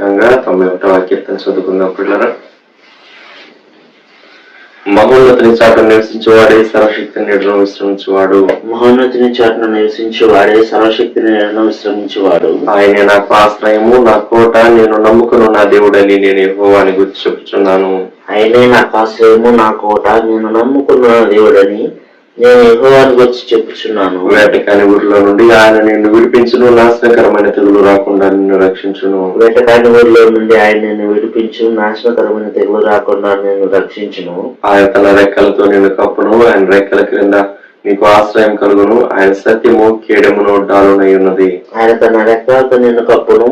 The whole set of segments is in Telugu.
ప్రత్యేకంగా 91వ కీర్తన చదువుకుందాం పిల్లరా. మహోన్నతుని చాటును నివసించేవాడే సర్వశక్తిని నీడలో విశ్రమించేవాడు. మహోన్నతుని చాటును నివసించేవాడే సర్వశక్తిని నీడలో విశ్రమించేవాడు. ఆయనే నాకు ఆశ్రయము, నా కోట, నేను నమ్ముకున్న నా దేవుడని నేను యెహోవాని గురించి చెప్పుచున్నాను. ఆయనే నాకు ఆశ్రయము, నా కోట, నేను నమ్ముకున్న నా దేవుడని నేను యెహోవాని గురించి చెప్పుచున్నాను. వేటకాని ఊరిలో నుండి ఆయన నిన్ను విడిపించును, నాశనకరమైన తెగులు రాకుండా నిన్ను రక్షించును. వేటకాని ఊరిలో నుండి ఆయన నిన్ను విడిపించు, నాశనకరమైన తెగులు రాకుండా నేను రక్షించును. ఆయన తన రెక్కలతో నిన్ను కప్పును, ఆయన రెక్కల క్రింద నీకు ఆశ్రయం కలుగును. ఆయన సత్యము కేడమును డాలునై ఉన్నది. ఆయన తన రెక్కలతో నిన్ను కప్పును,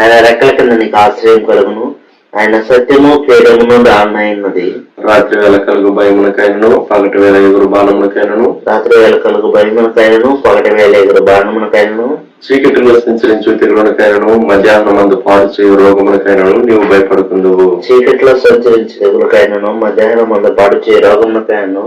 ఆయన రెక్కల కింద నీకు ఆశ్రయం కలుగును. ఆయన సత్యము కేడమును డాలునై ఉన్నది. రాత్రి వేళ కలుగు భయమునకైనను, పగటి వేళ ఎగురు బాణమునకైనను, రాత్రి వేళ కలుగు భయమునకైనను, పగటి వేళ ఎగురు బాణమునకైనను, చీకటిలో సంచరించు తెగులునకైనను, మధ్యాహ్నమందు పాడు చేయు రోగమునకైనను నీవు భయపడుకుందువు. చీకటిలో సంచరించు తెగులకైనను, మధ్యాహ్నమందు పాడు చేయు రోగమునకైనను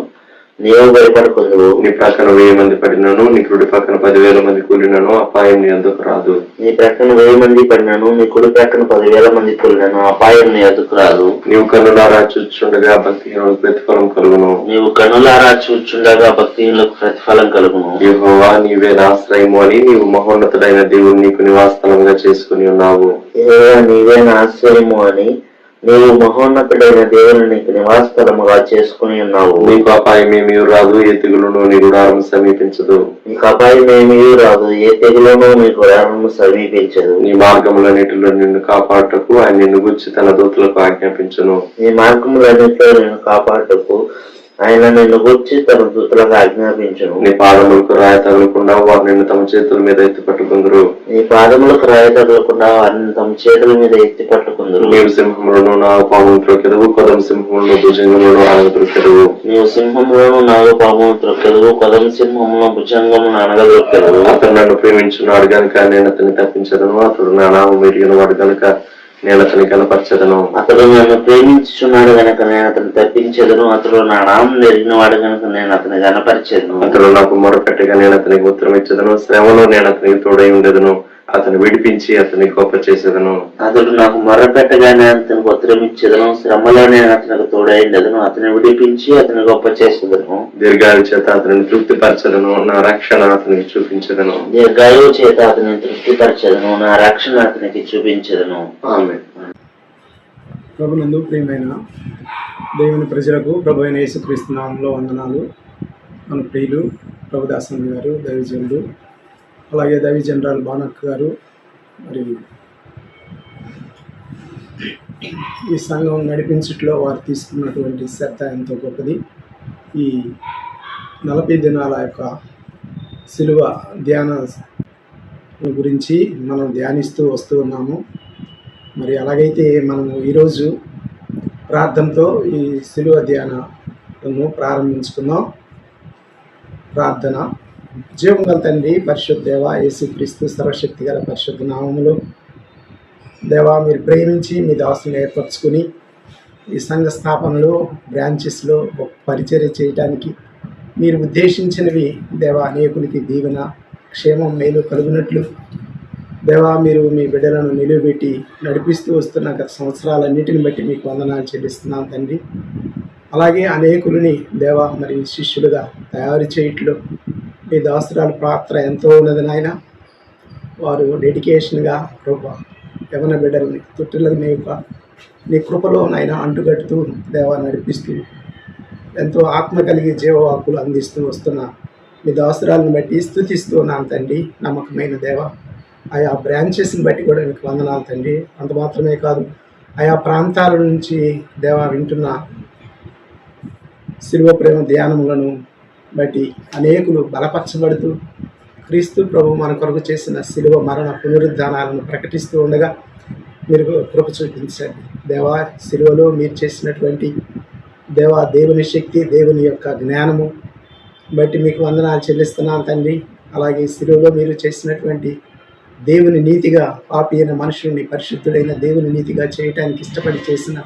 నీవు భయపడుకుందువు. నీ ప్రక్కన 1000 మంది పడినను, నీ కుడి పక్కన 10,000 మంది కూలినను అపాయం నీ అందుకు రాదు. నీ ప్రక్కన 1000 మంది పడినను, నీ కుడి ప్రక్కన 10,000 మంది కూలినను అపాయం నీ అందుకు రాదు. నీవు కన్నులారా చూచుండగా భక్తిహీనులకు ప్రతిఫలం కలుగును. నీవు కన్నులారా చూచుండగా భక్తిహీనులకు ప్రతిఫలం కలుగును. యెహోవా నీవే నా ఆశ్రయము అని నీవు మహోన్నతుడైన దేవుడు నీకు నివాసస్థలంగా చేసుకుని ఉన్నావు. యెహోవా నీవే నా ఆశ్రయము అని నీవు మహోన్నతుడైన దేవుని నీకు నివాసస్థలముగా చేసుకుని ఉన్నావు. నీకు అపాయమేమీ రాదు, ఏ తెగులును నీ గుడారం సమీపించదు. నీకు అపాయమేమీ రాదు, ఏ తెగులును నీ గుడారము సమీపించదు. నీ మార్గములన్నిటిలో నిన్ను కాపాడుటకు ఆయన నిన్ను గురించి తన దూతలకు ఆజ్ఞాపించును. నీ మార్గములన్నిటిలో నిన్ను కాపాడుటకు ఆయన నిన్ను గురించి తన దూతలకు ఆజ్ఞాపించును. నీ పాదములకు రాయి తగలకుండా వారు నిన్ను తమ చేతుల మీద ఎత్తి పట్టుకుందరు. నీ పాదములకు రాయి తగలకుండా వారిని తమ చేతుల మీద ఎత్తి పట్టుకుందరు. నీవు సింహములను నాగపామును త్రొక్కెదవు, కొదమ సింహములను భుజంగములను అనగదొక్కెదవు. నీవు సింహములను నాగపామును త్రొక్కెదవు, కొదమ సింహములను భుజంగమును అనగదొక్కెదవు. అతడు నన్ను ప్రేమించున్నాడు గనుక నేను అతన్ని తప్పించదను, అతడు నా నామం ఎరిగిన వాడు గనుక నేను అతని కనపరచదను. అతడు నన్ను ప్రేమించుచున్నాడు గనక నేను అతను తప్పించదను, అతడు నా నామం ఎరిగిన వాడు గనక నేను అతని కనపరచదను. అతడు నాకు మొరపెట్టగా నేను అతనికి ఉత్తరం ఇచ్చదను, శ్రమలో నేను అతనికి తోడై ఉండేదను, అతను విడిపించి అతని గొప్ప చేసేదను. అతడు నాకు మొరపెట్టగా నేను అతనికి ఉత్తరం ఇచ్చేదను, శ్రమలో నేను అతనికి తోడై ఉండేదను, అతని విడిపించి అతని గొప్ప చేసేదను. దీర్ఘాయు చేత అతనిని తృప్తిపరచదను, నా రక్షణ అతనికి చూపించదను. దీర్ఘాయువు చేత అతని తృప్తిపరచదను, నా రక్షణ అతనికి చూపించదను. ఆమేన్. ప్రభునందు ప్రియమైన దేవుని ప్రజలకు ప్రభు అయిన యేసుక్రీస్తు నామములో వందనాలు. మన ప్రియులు ప్రభుదాసన్ గారు, దైవజనులు, అలాగే దైవజనరాలు బానక్ గారు, మరి ఈ సంఘం నడిపించట్లో వారు తీసుకున్నటువంటి శ్రద్ధ ఎంతో గొప్పది. ఈ 40 దినాల యొక్క సిలువ ధ్యాన గురించి మనం ధ్యానిస్తూ వస్తూ ఉన్నాము. మరి అలాగైతే మనము ఈరోజు ప్రార్థనతో ఈ సిలువ ధ్యానము ప్రారంభించుకుందాం. ప్రార్థన. జీవం గల తండ్రి, పరిశుద్ధ దేవ, యేసుక్రీస్తు సర్వశక్తి గల పరిశుద్ధ నామములో దేవా, మీరు ప్రేమించి మీ దాసుని ఏర్పరచుకుని ఈ సంఘ స్థాపనలో బ్రాంచెస్లో పరిచర్య చేయడానికి మీరు ఉద్దేశించినవి దేవా, అనేకునికి దీవెన, క్షేమం, మేలు కలుగునట్లు దేవా, మీరు మీ బిడ్డలను నిలువబెట్టి నడిపిస్తూ వస్తున్న గత సంవత్సరాలన్నిటిని బట్టి మీకు వందనాలు చెల్లిస్తున్నాను తండ్రి. అలాగే అనేకులని దేవా మరి శిష్యులుగా తయారు చేయట్లో మీ దాసురాల పాత్ర ఎంతో ఉన్నది నాయన. వారు డెడికేషన్గా యవన బిడ్డలని తొట్టులకు నీ కృపలో నాయన అంటుగట్టుతూ దేవా నడిపిస్తూ ఎంతో ఆత్మ కలిగి జీవవాకులు అందిస్తూ వస్తున్న మీ దాసురాలను బట్టి స్తుతిస్తూ ఉన్నాను తండ్రి. నమ్మకమైన దేవ, ఆయా బ్రాంచెస్ని బట్టి కూడా మీకు వందనాలు తండ్రి. అంత మాత్రమే కాదు, ఆయా ప్రాంతాల నుంచి దేవా వింటున్న శిలువ ప్రేమ ధ్యానములను బట్టి అనేకులు బలపరచబడుతూ క్రీస్తు ప్రభు మన కొరకు చేసిన శిలువ మరణ పునరుద్ధానాలను ప్రకటిస్తూ ఉండగా మీరు కృప చూపించండి దేవా. శిలువలో మీరు చేసినటువంటి దేవా దేవుని శక్తి, దేవుని యొక్క జ్ఞానము బట్టి మీకు వందనాలు చెల్లిస్తున్నాను తండ్రి. అలాగే శిలువలో మీరు చేసినటువంటి దేవుని నీతిగా, పాపి అయిన మనుషుల్ని పరిశుద్ధుడైన దేవుని నీతిగా చేయటానికి ఇష్టపడి చేసిన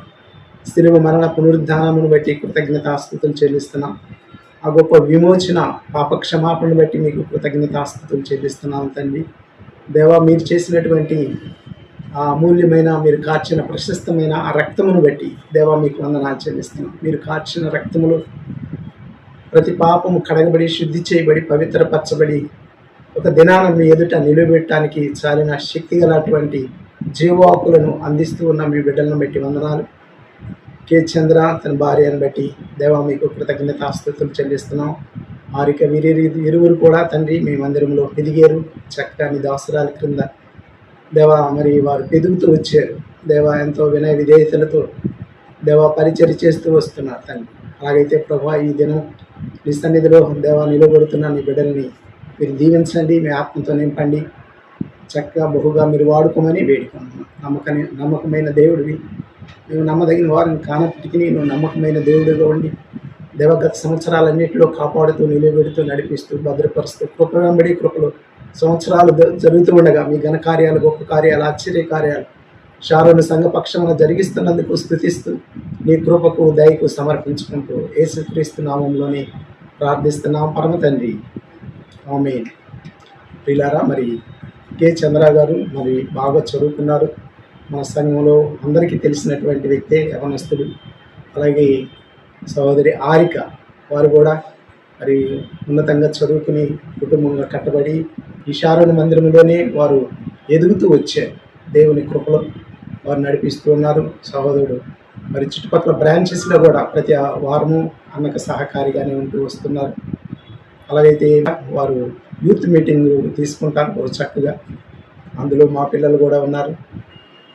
శిలువ మరణ పునరుద్ధానమును బట్టి కృతజ్ఞతాస్తుతులు చెల్లిస్తున్నాం. ఆ గొప్ప విమోచన, పాపక్షమాపణను బట్టి మీకు కృతజ్ఞతాస్తుతులు చెల్లిస్తున్నాం తండ్రి. దేవా, మీరు చేసినటువంటి ఆ అమూల్యమైన మీరు కార్చిన ప్రశస్తమైన ఆ రక్తమును బట్టి దేవా మీకు వందనాలు చెల్లిస్తున్నాం. మీరు కార్చిన రక్తములో ప్రతి పాపము కడగబడి శుద్ధి చేయబడి పవిత్రపరచబడి ఒక దినాన మీ ఎదుట నిలబెట్టడానికి చాలిన శక్తి గలటువంటి జీవాకులను అందిస్తూ ఉన్న మీ బిడ్డలను బట్టి వందనాలు. కే చంద్ర తన భార్యను బట్టి దేవా మీకు కృతజ్ఞతాస్తుతులు చెల్లిస్తున్నాం. ఆరిక ఇరువురు కూడా తండ్రి మీ మందిరంలో ఎదిగారు, చక్కగా నీ దాసరాల క్రింద దేవా మరి వారు ఎదుగుతూ వచ్చారు. దేవా ఎంతో వినయ విధేయతలతో దేవా పరిచర్య చేస్తూ వస్తున్నారు తండ్రి. అలాగైతే ప్రభా ఈ దినం నీ సన్నిధిలో దేవా నిలబడుతున్న నీ బిడ్డల్ని మీరు దీవించండి, మీ ఆత్మతో నింపండి, చక్కగా బహుగా మీరు వాడుకోమని వేడుకుంటున్నాం. నమ్మకమైన దేవుడివి, నువ్వు నమ్మదగిన వారిని కానప్పటికీ నువ్వు నమ్మకమైన దేవుడిగా ఉండి దేవగత సంవత్సరాలన్నింటిలో కాపాడుతూ నిలబెడుతూ నడిపిస్తూ భద్రపరుస్తూ కృప వెంబడి కృపలు సంవత్సరాలు జరుగుతూ ఉండగా మీ ఘనకార్యాలు, గొప్ప కార్యాలు, ఆశ్చర్య కార్యాలు షారోను సంఘపక్షంగా జరిగిస్తున్నందుకు స్తుతిస్తూ నీ కృపకు దయకు సమర్పించుకుంటూ యేసుక్రీస్తు నామంలోనే ప్రార్థిస్తున్నాం పరమ తండ్రి, ఆమేన్. ప్రియులారా, మరి కే చంద్ర గారు మరి బాగా చదువుకున్నారు. మా సంఘంలో అందరికీ తెలిసినటువంటి వ్యక్తే, యవనస్తుడు. అలాగే సహోదరి ఆరిక వారు కూడా మరి ఉన్నతంగా చదువుకుని కుటుంబంగా కట్టబడి ఈ షారోను మందిరంలోనే వారు ఎదుగుతూ వచ్చారు. దేవుని కృపలో వారు నడిపిస్తూ ఉన్నారు. సహోదరుడు మరి చుట్టుపక్కల బ్రాంచెస్లో కూడా ప్రతి వారము అన్నకు సహకారిగానే ఉంటూ వస్తున్నారు. అలాగైతే వారు యూత్ మీటింగ్ తీసుకుంటారు బహు చక్కగా, అందులో మా పిల్లలు కూడా ఉన్నారు.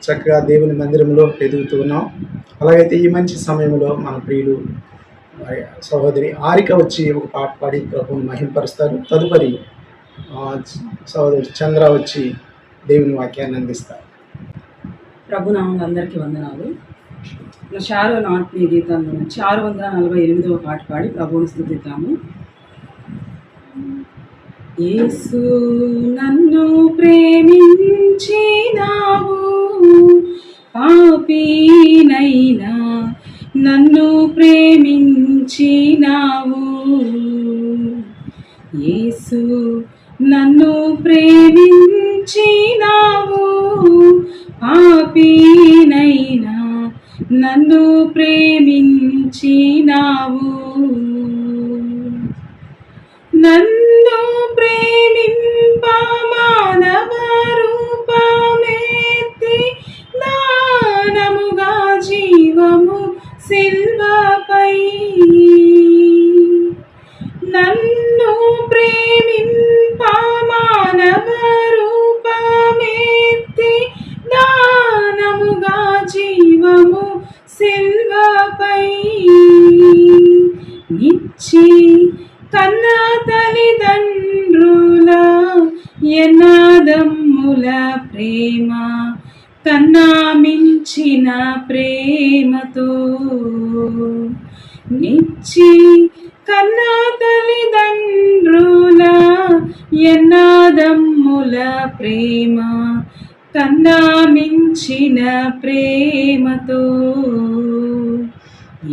చక్కగా దేవుని మందిరంలో ఎదుగుతూ ఉన్నాం. అలాగైతే ఈ మంచి సమయంలో మన ప్రియులు సహోదరి ఆరిక వచ్చి ఒక పాట పాడి ప్రభువుని మహింపరుస్తారు. తదుపరి సహోదరి చంద్ర వచ్చి దేవుని వాక్యాన్ని అందిస్తారు. ప్రభునామంలో అందరికీ వందనాలు. షారోను ఆత్మీయ గీతాల్లో నుంచి 648వ పాట పాడి ప్రభువుని స్తుతిద్దాము. యేసు నన్ను ప్రేమించినావు, పాపినైనా నన్ను ప్రేమించినావు. యేసు నన్ను ప్రేమించినావు, పాపినైనా నన్ను ప్రేమించినావు. నన్ను ప్రేమింప మానవ రూపమెత్తి దానముగా జీవము సిల్వపై, నన్ను ప్రేమింప మానవ రూపమెత్తి దానముగా జీవము సిల్వపై నిచ్చి కన్న తల్లిదండ్రుల ఎనాదమ్ముల ప్రేమ కన్నా మించిన ప్రేమతో నిచ్చి కన్న తల్లిదండ్రుల ఎనాదమ్ముల ప్రేమ కన్నా మించిన ప్రేమతో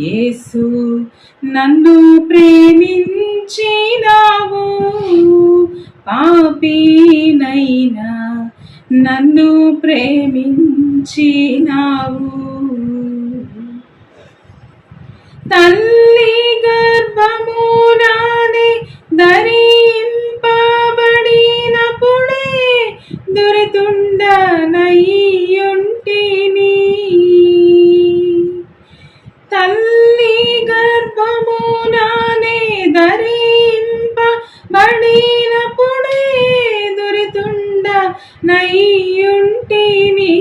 యేసు నన్ను ప్రేమించినావు, పాపినైనా నన్ను ప్రేమించినావు. తల్లి గర్భమునానే ధరింపబడినప్పుడే దొరితుండనయ్యుంటిని. తల్లి గర్భమునానే ధరింపబడినప్పుడే దొరితుండనయ్యుంటిని.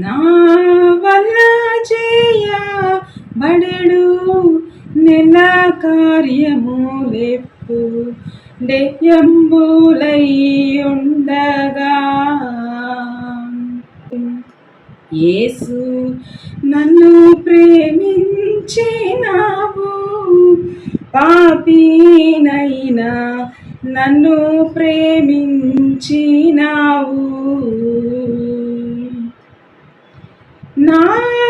నా వల్ల చేయబడెడు నెల కార్యములెప్పు డెయ్యంబులై ఉండగా యేసు నన్ను ప్రేమించినావు, పాపినైనా నన్ను ప్రేమించినావు. నా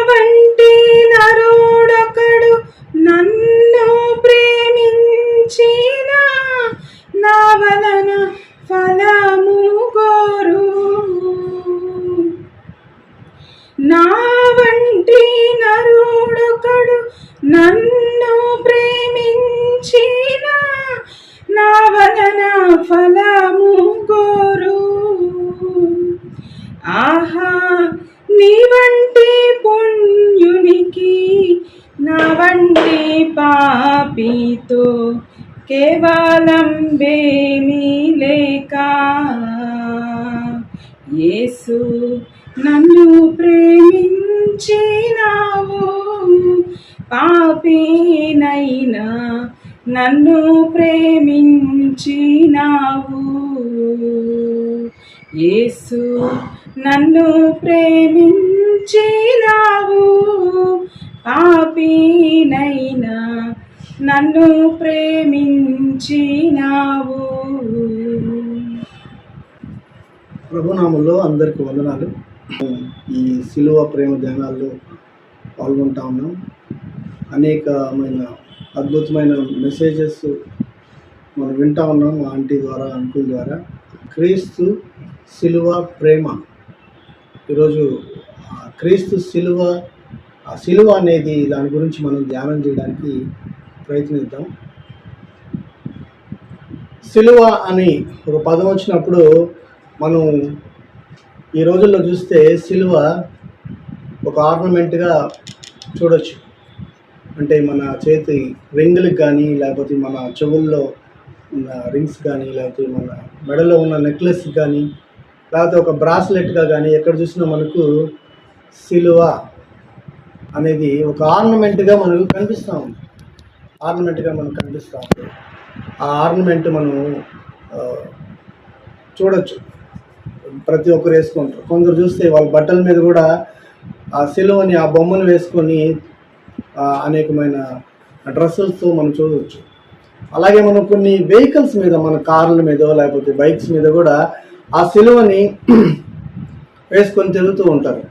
వంటి నరుడొకడు నన్ను ప్రేమించిన నా వలన ఫలము కోరు నా వంటి నరుడొకడు నన్ను ప్రేమించిన నా వలన ఫలము కోరు. ఆహా, నీ వంటి పుణ్యునికి నా వంటి పాపితో కేవలం బేమీ లేక, యేసు నన్ను ప్రేమించినావు, పాపినైనా నన్ను ప్రేమించినావు. యేసు నన్ను ప్రేమించినావు, పాపినైనా నన్ను ప్రేమించినావు. ప్రభునామంలో అందరికీ వందనాలు. ఈ సిలువ ప్రేమ ధ్యానాల్లో పాల్గొంటా ఉన్నాం. అనేకమైన అద్భుతమైన మెసేజెస్ మనం వింటా ఉన్నాం మా ఆంటీ ద్వారా, అంకుల్ ద్వారా. క్రీస్తు సిలువ ప్రేమ. ఈరోజు క్రీస్తు సిలువ, ఆ సిలువ అనేది దాని గురించి మనం ధ్యానం చేయడానికి ప్రయత్నిద్దాం. సిలువ అని ఒక పదం వచ్చినప్పుడు మనం ఈ రోజుల్లో చూస్తే సిలువ ఒక ఆర్నమెంట్గా చూడొచ్చు. అంటే మన చేతి రింగులకు కానీ, లేకపోతే మన చెవుల్లో ఉన్న రింగ్స్ కానీ, లేకపోతే మన మెడలో ఉన్న నెక్లెస్ కానీ, లేకపోతే ఒక బ్రాస్లెట్గా కానీ ఎక్కడ చూసినా మనకు సిలువ అనేది ఒక ఆర్నమెంట్గా మనకు కనిపిస్తూ ఉంది. ఆ ఆర్నమెంట్ మనం చూడొచ్చు. ప్రతి ఒక్కరు వేసుకుంటారు. కొందరు చూస్తే వాళ్ళ బట్టల మీద కూడా ఆ సిలువని, ఆ బొమ్మను వేసుకొని అనేకమైన డ్రెస్సులతో మనం చూడవచ్చు. అలాగే మనం కొన్ని వెహికల్స్ మీద, మన కార్ల మీద లేకపోతే బైక్స్ మీద కూడా ఆ సిలువని వేసుకొని తిరుగుతూ ఉంటారు.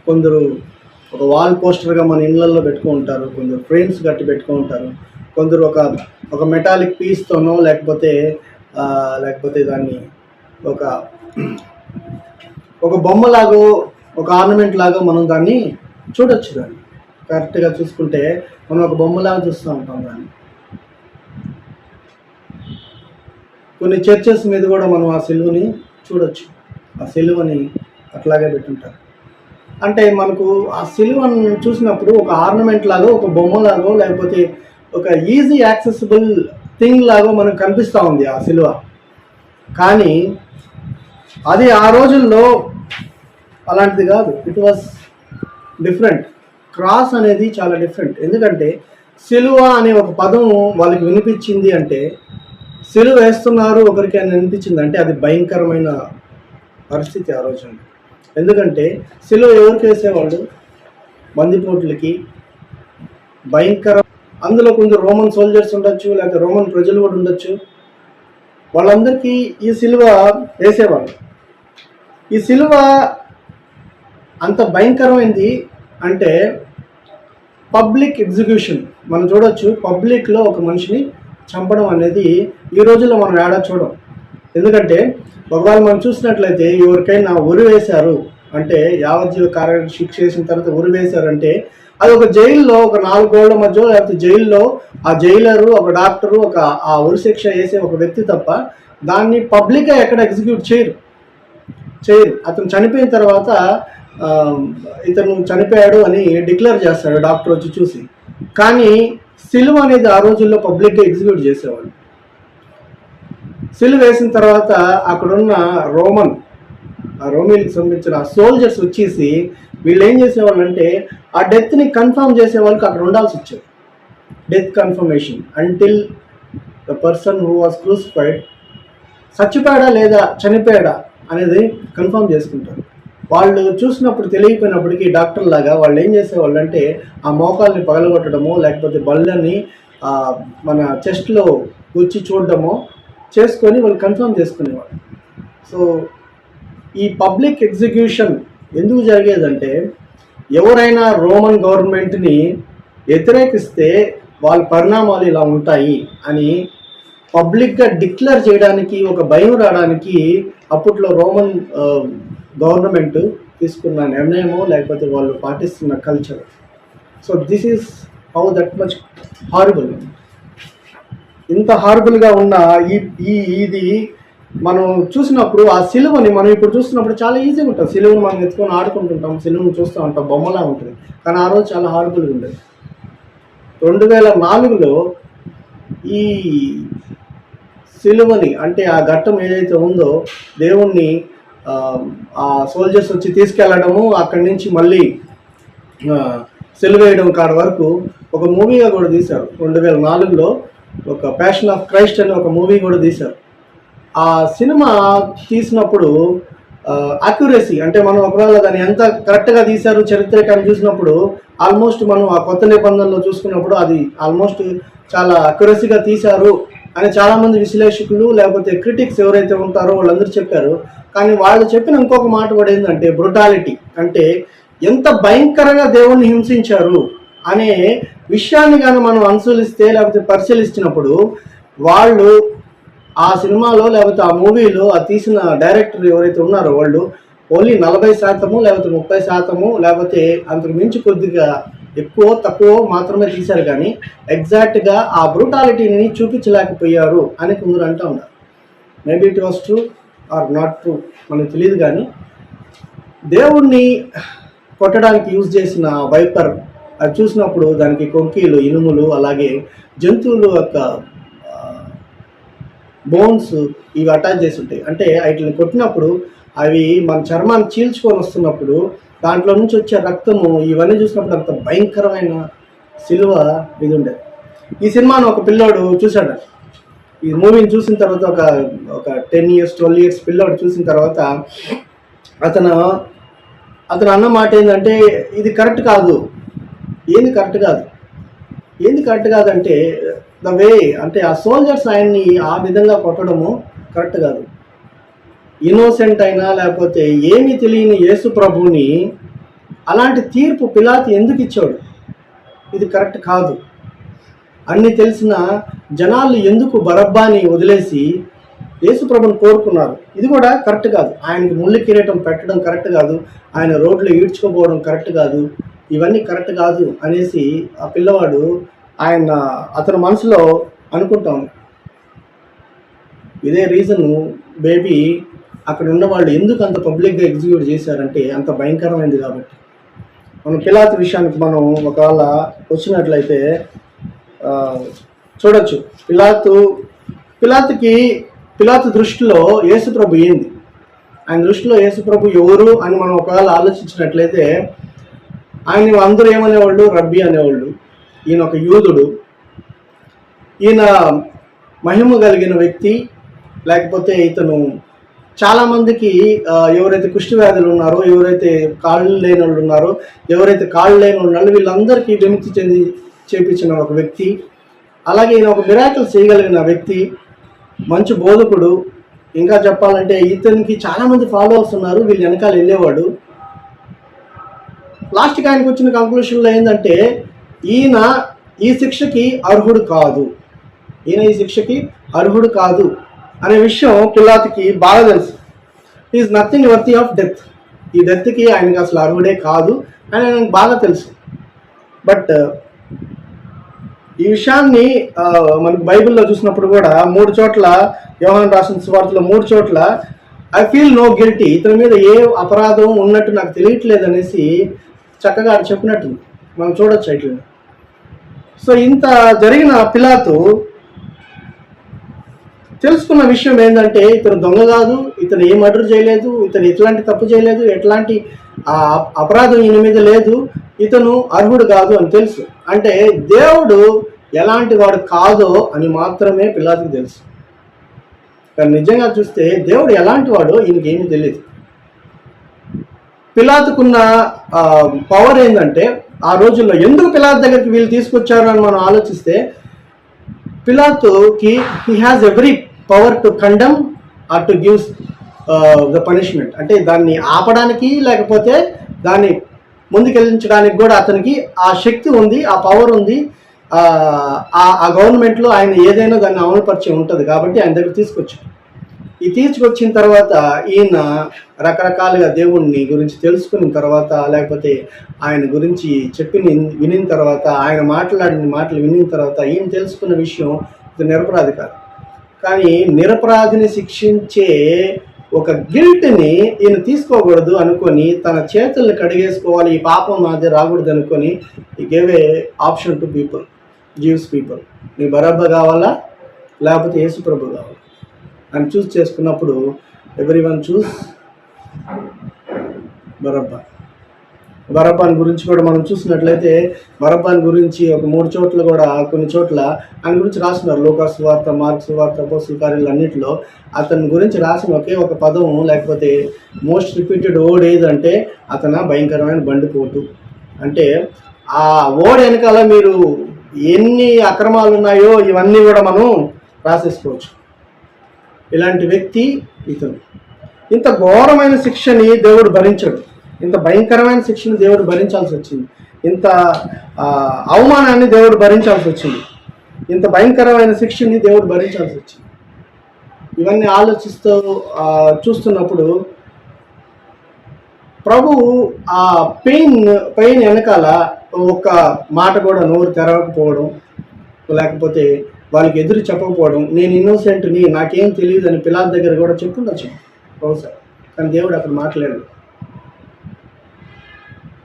కొందరు ఒక వాల్ పోస్టర్గా మన ఇళ్ళల్లో పెట్టుకుంటారు, కొందరు ఫ్రేమ్స్ కట్టి పెట్టుకుంటారు, కొందరు ఒక మెటాలిక్ పీస్తోనో లేకపోతే దాన్ని ఒక బొమ్మలాగో, ఒక ఆర్నమెంట్ లాగా మనం దాన్ని చూడొచ్చు. దాన్ని కరెక్ట్గా చూసుకుంటే మనం ఒక బొమ్మలాగా చూస్తూ ఉంటాం దాన్ని. కొన్ని చర్చెస్ మీద కూడా మనం ఆ సిలువని చూడొచ్చు. ఆ సిలువని అట్లాగే పెట్టుంటారు. అంటే మనకు ఆ సిలువను చూసినప్పుడు ఒక ఆర్నమెంట్ లాగో, ఒక బొమ్మలాగో, లేకపోతే ఒక ఈజీ యాక్సెసిబుల్ థింగ్ లాగో మనకు కనిపిస్తూ ఉంది ఆ సిలువ. కానీ అది ఆ రోజుల్లో అలాంటిది కాదు. It was different. క్రాస్ అనేది చాలా డిఫరెంట్. ఎందుకంటే సిలువ అనే ఒక పదం వాళ్ళకి వినిపించింది అంటే, సిలువ వేస్తున్నారు ఒకరికి అని వినిపించింది అంటే అది భయంకరమైన పరిస్థితి ఆ రోజుల్లో. ఎందుకంటే సిలువ ఎవరికి వేసేవాళ్ళు? బందిపోట్లకి. భయంకర. అందులో కొందరు రోమన్ సోల్జర్స్ ఉండొచ్చు, లేకపోతే రోమన్ ప్రజలు కూడా ఉండొచ్చు. వాళ్ళందరికీ ఈ సిలువ వేసేవాళ్ళు. ఈ సిలువ అంత భయంకరమైంది అంటే పబ్లిక్ ఎగ్జిక్యూషన్. మనం చూడొచ్చు, పబ్లిక్లో ఒక మనిషిని చంపడం అనేది ఈ రోజుల్లో మనం ఏడా చూడం. ఎందుకంటే ఒకవేళ మనం చూసినట్లయితే ఎవరికైనా ఉరి వేశారు అంటే, యావజ్జీవ కారాగార శిక్ష చేసిన తర్వాత ఉరి వేశారంటే అది ఒక జైల్లో, ఒక 4 గోళ్ల మధ్య, లేకపోతే జైల్లో ఆ జైలరు, ఒక డాక్టరు, ఆ ఉరి శిక్ష వేసే ఒక వ్యక్తి తప్ప దాన్ని పబ్లిక్గా ఎక్కడ ఎగ్జిక్యూట్ చేయరు. అతను చనిపోయిన తర్వాత ఇతను చనిపోయాడు అని డిక్లేర్ చేస్తాడు డాక్టర్ వచ్చి చూసి. కానీ సిలువ అనేది ఆ రోజుల్లో పబ్లిక్గా ఎగ్జిక్యూట్ చేసేవాళ్ళు. సిలువ వేసిన తర్వాత అక్కడున్న రోమిల్కి సంబంధించిన సోల్జర్స్ వచ్చేసి వీళ్ళు ఏం చేసేవాళ్ళు అంటే ఆ డెత్ని కన్ఫర్మ్ చేసే వాళ్ళకి అక్కడ ఉండాల్సి వచ్చేది. Death confirmation until the person who was crucified చచ్చిపోయాడా లేదా చనిపోయాడా అనేది కన్ఫర్మ్ చేసుకుంటారు. వాళ్ళు చూసినప్పుడు తెలియకపోయినప్పటికీ డాక్టర్ లాగా వాళ్ళు ఏం చేసేవాళ్ళు అంటే ఆ మోకాల్ని పగలగొట్టడమో, లేకపోతే బళ్ళని మన చెస్ట్లో కూర్చి చూడడమో చేసుకొని వాళ్ళు కన్ఫర్మ్ చేసుకునేవాళ్ళు. సో ఈ పబ్లిక్ ఎగ్జిక్యూషన్ ఎందుకు జరిగేదంటే, ఎవరైనా రోమన్ గవర్నమెంట్ని వ్యతిరేకిస్తే వాళ్ళ పరిణామాలు ఇలా ఉంటాయి అని పబ్లిక్గా డిక్లేర్ చేయడానికి, ఒక భయం రావడానికి అప్పట్లో రోమన్ గవర్నమెంట్ తీసుకున్న నిర్ణయమో లేకపోతే వాళ్ళు పాటిస్తున్న culture. So this is how that much horrible. ఇంత హారబుల్గా ఉన్న ఇది మనం చూసినప్పుడు ఆ సిలువని మనం ఇప్పుడు చూస్తున్నప్పుడు చాలా ఈజీగా ఉంటుంది. సిలువను మనం ఎత్తుకొని ఆడుకుంటుంటాం, సిలువను చూస్తూ ఉంటాం, బొమ్మలా ఉంటుంది. కానీ ఆ రోజు చాలా హారబుల్గా ఉండేది. 2004లో ఈ సిలువని అంటే ఆ ఘట్టం ఏదైతే ఉందో దేవుణ్ణి ఆ సోల్జర్స్ వచ్చి తీసుకెళ్ళడము, అక్కడి నుంచి మళ్ళీ సిలువేయడం కాడ వరకు ఒక మూవీగా కూడా తీశారు. 2004లో ఒక ప్యాషన్ ఆఫ్ క్రైస్ట్ అని ఒక మూవీ కూడా తీశారు. ఆ సినిమా తీసినప్పుడు అక్యురసీ అంటే మనం ఒకవేళ దాన్ని ఎంత కరెక్ట్గా తీశారు చరిత్రకాన్ని చూసినప్పుడు ఆల్మోస్ట్ మనం ఆ కొత్త నిబంధనలో చూసుకున్నప్పుడు అది ఆల్మోస్ట్ చాలా అక్యురసీగా తీశారు అని చాలామంది విశ్లేషకులు లేకపోతే క్రిటిక్స్ ఎవరైతే ఉంటారో వాళ్ళందరూ చెప్పారు. కానీ వాళ్ళు చెప్పిన ఇంకొక మాట కూడా ఏంటంటే బ్రుటాలిటీ, అంటే ఎంత భయంకరంగా దేవుణ్ణి హింసించారు అనే విషయాన్ని కానీ మనం అనుసరిస్తే లేకపోతే పరిశీలిస్తున్నప్పుడు వాళ్ళు ఆ సినిమాలో లేకపోతే ఆ మూవీలో ఆ తీసిన డైరెక్టర్ ఎవరైతే ఉన్నారో వాళ్ళు ఓన్లీ 40% లేకపోతే 30% లేకపోతే అంతకు మించి కొద్దిగా ఎక్కువ తక్కువ మాత్రమే తీశారు, కానీ ఎగ్జాక్ట్గా ఆ బ్రూటాలిటీని చూపించలేకపోయారు అని కొందరు అంటూ ఉన్నారు. Maybe it was true or not true మనకు తెలియదు. కానీ దేవుణ్ణి కొట్టడానికి యూజ్ చేసిన వైపర్ అది చూసినప్పుడు దానికి కొంకీలు, ఇనుములు, అలాగే జంతువులు యొక్క బోన్స్ ఇవి అటాచ్ చేసి ఉంటాయి. అంటే వాటిని కొట్టినప్పుడు అవి మన చర్మాన్ని చీల్చుకొని వస్తున్నప్పుడు దాంట్లో నుంచి వచ్చే రక్తము ఇవన్నీ చూసినప్పుడు అంత భయంకరమైన సిలువ ఇది ఉండేది. ఈ సినిమాను ఒక పిల్లోడు చూశాడు. ఈ మూవీని చూసిన తర్వాత ఒక 10 years 12 years పిల్లోడు చూసిన తర్వాత అతను అన్న మాట ఏంటంటే ఇది కరెక్ట్ కాదు. ఏంది కరెక్ట్ కాదంటే ద వే అంటే ఆ సోల్జర్స్ ఆయన్ని ఆ విధంగా కొట్టడము కరెక్ట్ కాదు. ఇన్నోసెంట్ అయినా లేకపోతే ఏమీ తెలియని యేసు ప్రభుని అలాంటి తీర్పు పిలాతు ఎందుకు ఇచ్చాడు? ఇది కరెక్ట్ కాదు. అన్ని తెలిసిన జనాలు ఎందుకు బరబ్బాని వదిలేసి యేసు ప్రభుని కోరుకున్నారు? ఇది కూడా కరెక్ట్ కాదు. ఆయనకి ముళ్ళు కిరీటం పెట్టడం కరెక్ట్ కాదు. ఆయన రోడ్లో ఈడ్చుకోపోవడం కరెక్ట్ కాదు. ఇవన్నీ కరెక్ట్ కాదు అనేసి ఆ పిల్లవాడు అతని మనసులో అనుకుంటాం. ఇదే రీజను బేబీ అక్కడ ఉన్న వాళ్ళు ఎందుకు అంత పబ్లిక్గా ఎగ్జిక్యూట్ చేశారంటే అంత భయంకరమైంది కాబట్టి. మనం పిలాతు విషయానికి మనం ఒకవేళ వచ్చినట్లయితే చూడొచ్చు. పిలాతు దృష్టిలో యేసుప్రభు ఏంది, ఆయన దృష్టిలో యేసుప్రభు ఎవరు అని మనం ఒకవేళ ఆలోచించినట్లయితే ఆయన అందరూ ఏమనేవాళ్ళు? రబ్బీ అనేవాళ్ళు. ఈయన ఒక యూదుడు, ఈయన మహిమ కలిగిన వ్యక్తి. లేకపోతే ఇతను చాలామందికి ఎవరైతే కుష్టి వ్యాధులు ఉన్నారో, ఎవరైతే కాళ్ళు లేని వాళ్ళు ఉన్నారో, ఎవరైతే కాళ్ళు లేని ఉన్నారో వీళ్ళందరికీ విముక్తి చేపించిన ఒక వ్యక్తి. అలాగే ఈయన ఒక మిరాకిల్ చేయగలిగిన వ్యక్తి, మంచి బోధకుడు. ఇంకా చెప్పాలంటే ఇతనికి చాలామంది ఫాలోవర్స్ ఉన్నారు, వీళ్ళు వెనకాల వెళ్ళేవాడు. లాస్ట్కి ఆయనకు వచ్చిన కంక్లూషన్లో ఏంటంటే ఈయన ఈ శిక్షకి అర్హుడు కాదు అనే విషయం పిలాతుకి బాగా తెలుసు. Is nothing worthy of death. ఈ డెత్కి ఆయనకి అసలు అర్హుడే కాదు అని ఆయనకు బాగా తెలుసు. బట్ ఈ విషయాన్ని మనకు బైబిల్లో చూసినప్పుడు కూడా 3 చోట్ల, యోహాను రాసిన సువార్తలో 3 చోట్ల ఐ ఫీల్ నో గిల్టీ, ఇతని మీద ఏ అపరాధం ఉన్నట్టు నాకు తెలియట్లేదు అనేసి చక్కగా చెప్పినట్టు మనం చూడొచ్చు ఇట్లా. సో ఇంత జరిగిన పిలాతు తెలుసుకున్న విషయం ఏంటంటే ఇతను దొంగ కాదు, ఇతను ఏ మర్డర్ చేయలేదు, ఇతను ఎట్లాంటి తప్పు చేయలేదు, ఎట్లాంటి అపరాధం ఈయన మీద లేదు, ఇతను అర్హుడు కాదు అని తెలుసు. అంటే దేవుడు ఎలాంటి వాడు కాదో అని మాత్రమే పిలాతుకి తెలుసు. కానీ నిజంగా చూస్తే దేవుడు ఎలాంటి వాడో ఈయనకి ఏమీ తెలియదు. పిలాతుకున్న పవర్ ఏంటంటే ఆ రోజుల్లో ఎందుకు పిలాతు దగ్గరికి వీళ్ళు తీసుకొచ్చారు అని మనం ఆలోచిస్తే పిలాతుకి he has every power to condemn or to gives the punishment. అంటే దాన్ని ఆపడానికి లేకపోతే దాన్ని ముందుకెళ్ళించడానికి కూడా అతనికి ఆ శక్తి ఉంది, ఆ పవర్ ఉంది. ఆ గవర్నమెంట్లో ఆయన ఏదైనా దాన్ని అమలుపరిచే ఉంటుంది కాబట్టి ఆయన దగ్గర తీసుకొచ్చారు. ఈ తీసుకొచ్చిన తర్వాత ఈయన రకరకాలుగా దేవుణ్ణి గురించి తెలుసుకున్న తర్వాత, లేకపోతే ఆయన గురించి వినిన తర్వాత, ఆయన మాట్లాడిన మాటలు వినిన తర్వాత ఈయన తెలుసుకున్న విషయం ఇది నిరపరాధి కాదు. కానీ నిరపరాధిని శిక్షించే ఒక గిల్ట్ని ఈయన తీసుకోకూడదు అనుకొని తన చేతుల్ని కడిగేసుకోవాలి, ఈ పాపం నాదే రాకూడదు అనుకొని ఈ gave a option to people, gives people. నీ బరబ్బ కావాలా లేకపోతే యేసు ప్రభు కావాలా అని చూస్ చేసుకున్నప్పుడు ఎవ్రీ వన్ చూస్ బరబ్బాని గురించి కూడా మనం చూసినట్లయితే బరబ్బాని గురించి ఒక 3 చోట్ల కూడా కొన్ని చోట్ల ఆయన గురించి రాస్తున్నారు. లూకాసు సువార్త, మార్కు సువార్త, అపోస్తల కార్యాలు అన్నింటిలో అతని గురించి రాసిన ఒకే ఒక పదం లేకపోతే మోస్ట్ రిపీటెడ్ వర్డ్ ఏదంటే అతను భయంకరమైన బండిపోటు. అంటే ఆ వర్డ్ వెనకాల మీరు ఎన్ని అక్రమాలు ఉన్నాయో ఇవన్నీ కూడా మనం రాసేసుకోవచ్చు. ఇలాంటి వ్యక్తి ఇతను. ఇంత ఘోరమైన శిక్షని దేవుడు భరించాడు, ఇంత భయంకరమైన శిక్షను దేవుడు భరించాల్సి వచ్చింది, ఇంత అవమానాన్ని దేవుడు భరించాల్సి వచ్చింది, ఇంత భయంకరమైన శిక్షని దేవుడు భరించాల్సి వచ్చింది. ఇవన్నీ ఆలోచిస్తూ చూస్తున్నప్పుడు ప్రభు ఆ పెయిన్ వెనకాల ఒక మాట కూడా నోరు తెరవకపోవడం, లేకపోతే వాళ్ళకి ఎదురు చెప్పకపోవడం, నేను ఇన్నోసెంట్ని, నాకేం తెలియదు అని పిలాతు దగ్గర కూడా చెప్పుండొచ్చు బహుశా. కానీ దేవుడు అక్కడ మాట్లాడాడు.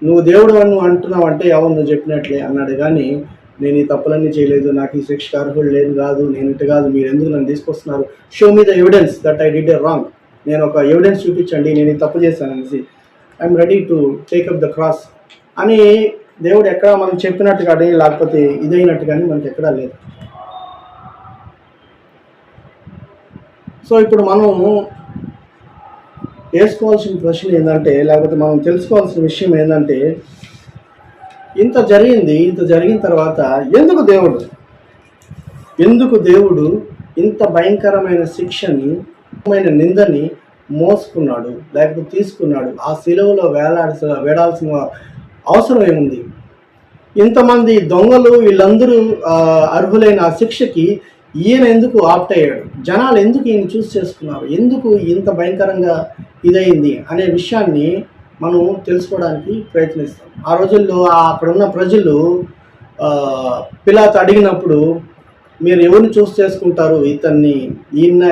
నువ్వు దేవుడు అని అంటున్నావు అంటే ఎవరు నువ్వు చెప్పినట్లే అన్నాడు. కానీ నేను ఈ తప్పులన్నీ చేయలేదు, నాకు ఈ శిక్ష అర్హుడు లేదు కాదు, నేను ఇటు కాదు, మీరు ఎందుకు నన్ను తీసుకొస్తున్నారు, show me the evidence that I did a wrong, నేను ఒక ఎవిడెన్స్ చూపించండి నేను ఈ తప్పు చేశాను అనేసి, I'm ready to take up the cross అని దేవుడు ఎక్కడ మనం చెప్పినట్టు కానీ లేకపోతే ఇదైనట్టు కానీ మనకి ఎక్కడా లేదు. సో ఇప్పుడు మనం వేసుకోవాల్సిన ప్రశ్న ఏంటంటే, లేకపోతే మనం తెలుసుకోవాల్సిన విషయం ఏంటంటే, ఇంత జరిగిన తర్వాత ఎందుకు దేవుడు ఇంత భయంకరమైన శిక్షని, నిందని మోసుకున్నాడు లేకపోతే తీసుకున్నాడు? ఆ శిలువలో వేడాల్సిన అవసరం ఏముంది? ఇంతమంది దొంగలు వీళ్ళందరూ అర్హులైన ఆ శిక్షకి ఈయన ఎందుకు ఆప్ట్ అయ్యాడు? జనాలు ఎందుకు ఈయన చూస్ చేసుకున్నారు? ఎందుకు ఇంత భయంకరంగా ఇదైంది అనే విషయాన్ని మనం తెలుసుకోవడానికి ప్రయత్నిస్తాం. ఆ రోజుల్లో అక్కడ ఉన్న ప్రజలు పిలాతు అడిగినప్పుడు మీరు ఎవరిని చూస్ చేసుకుంటారు, ఈయన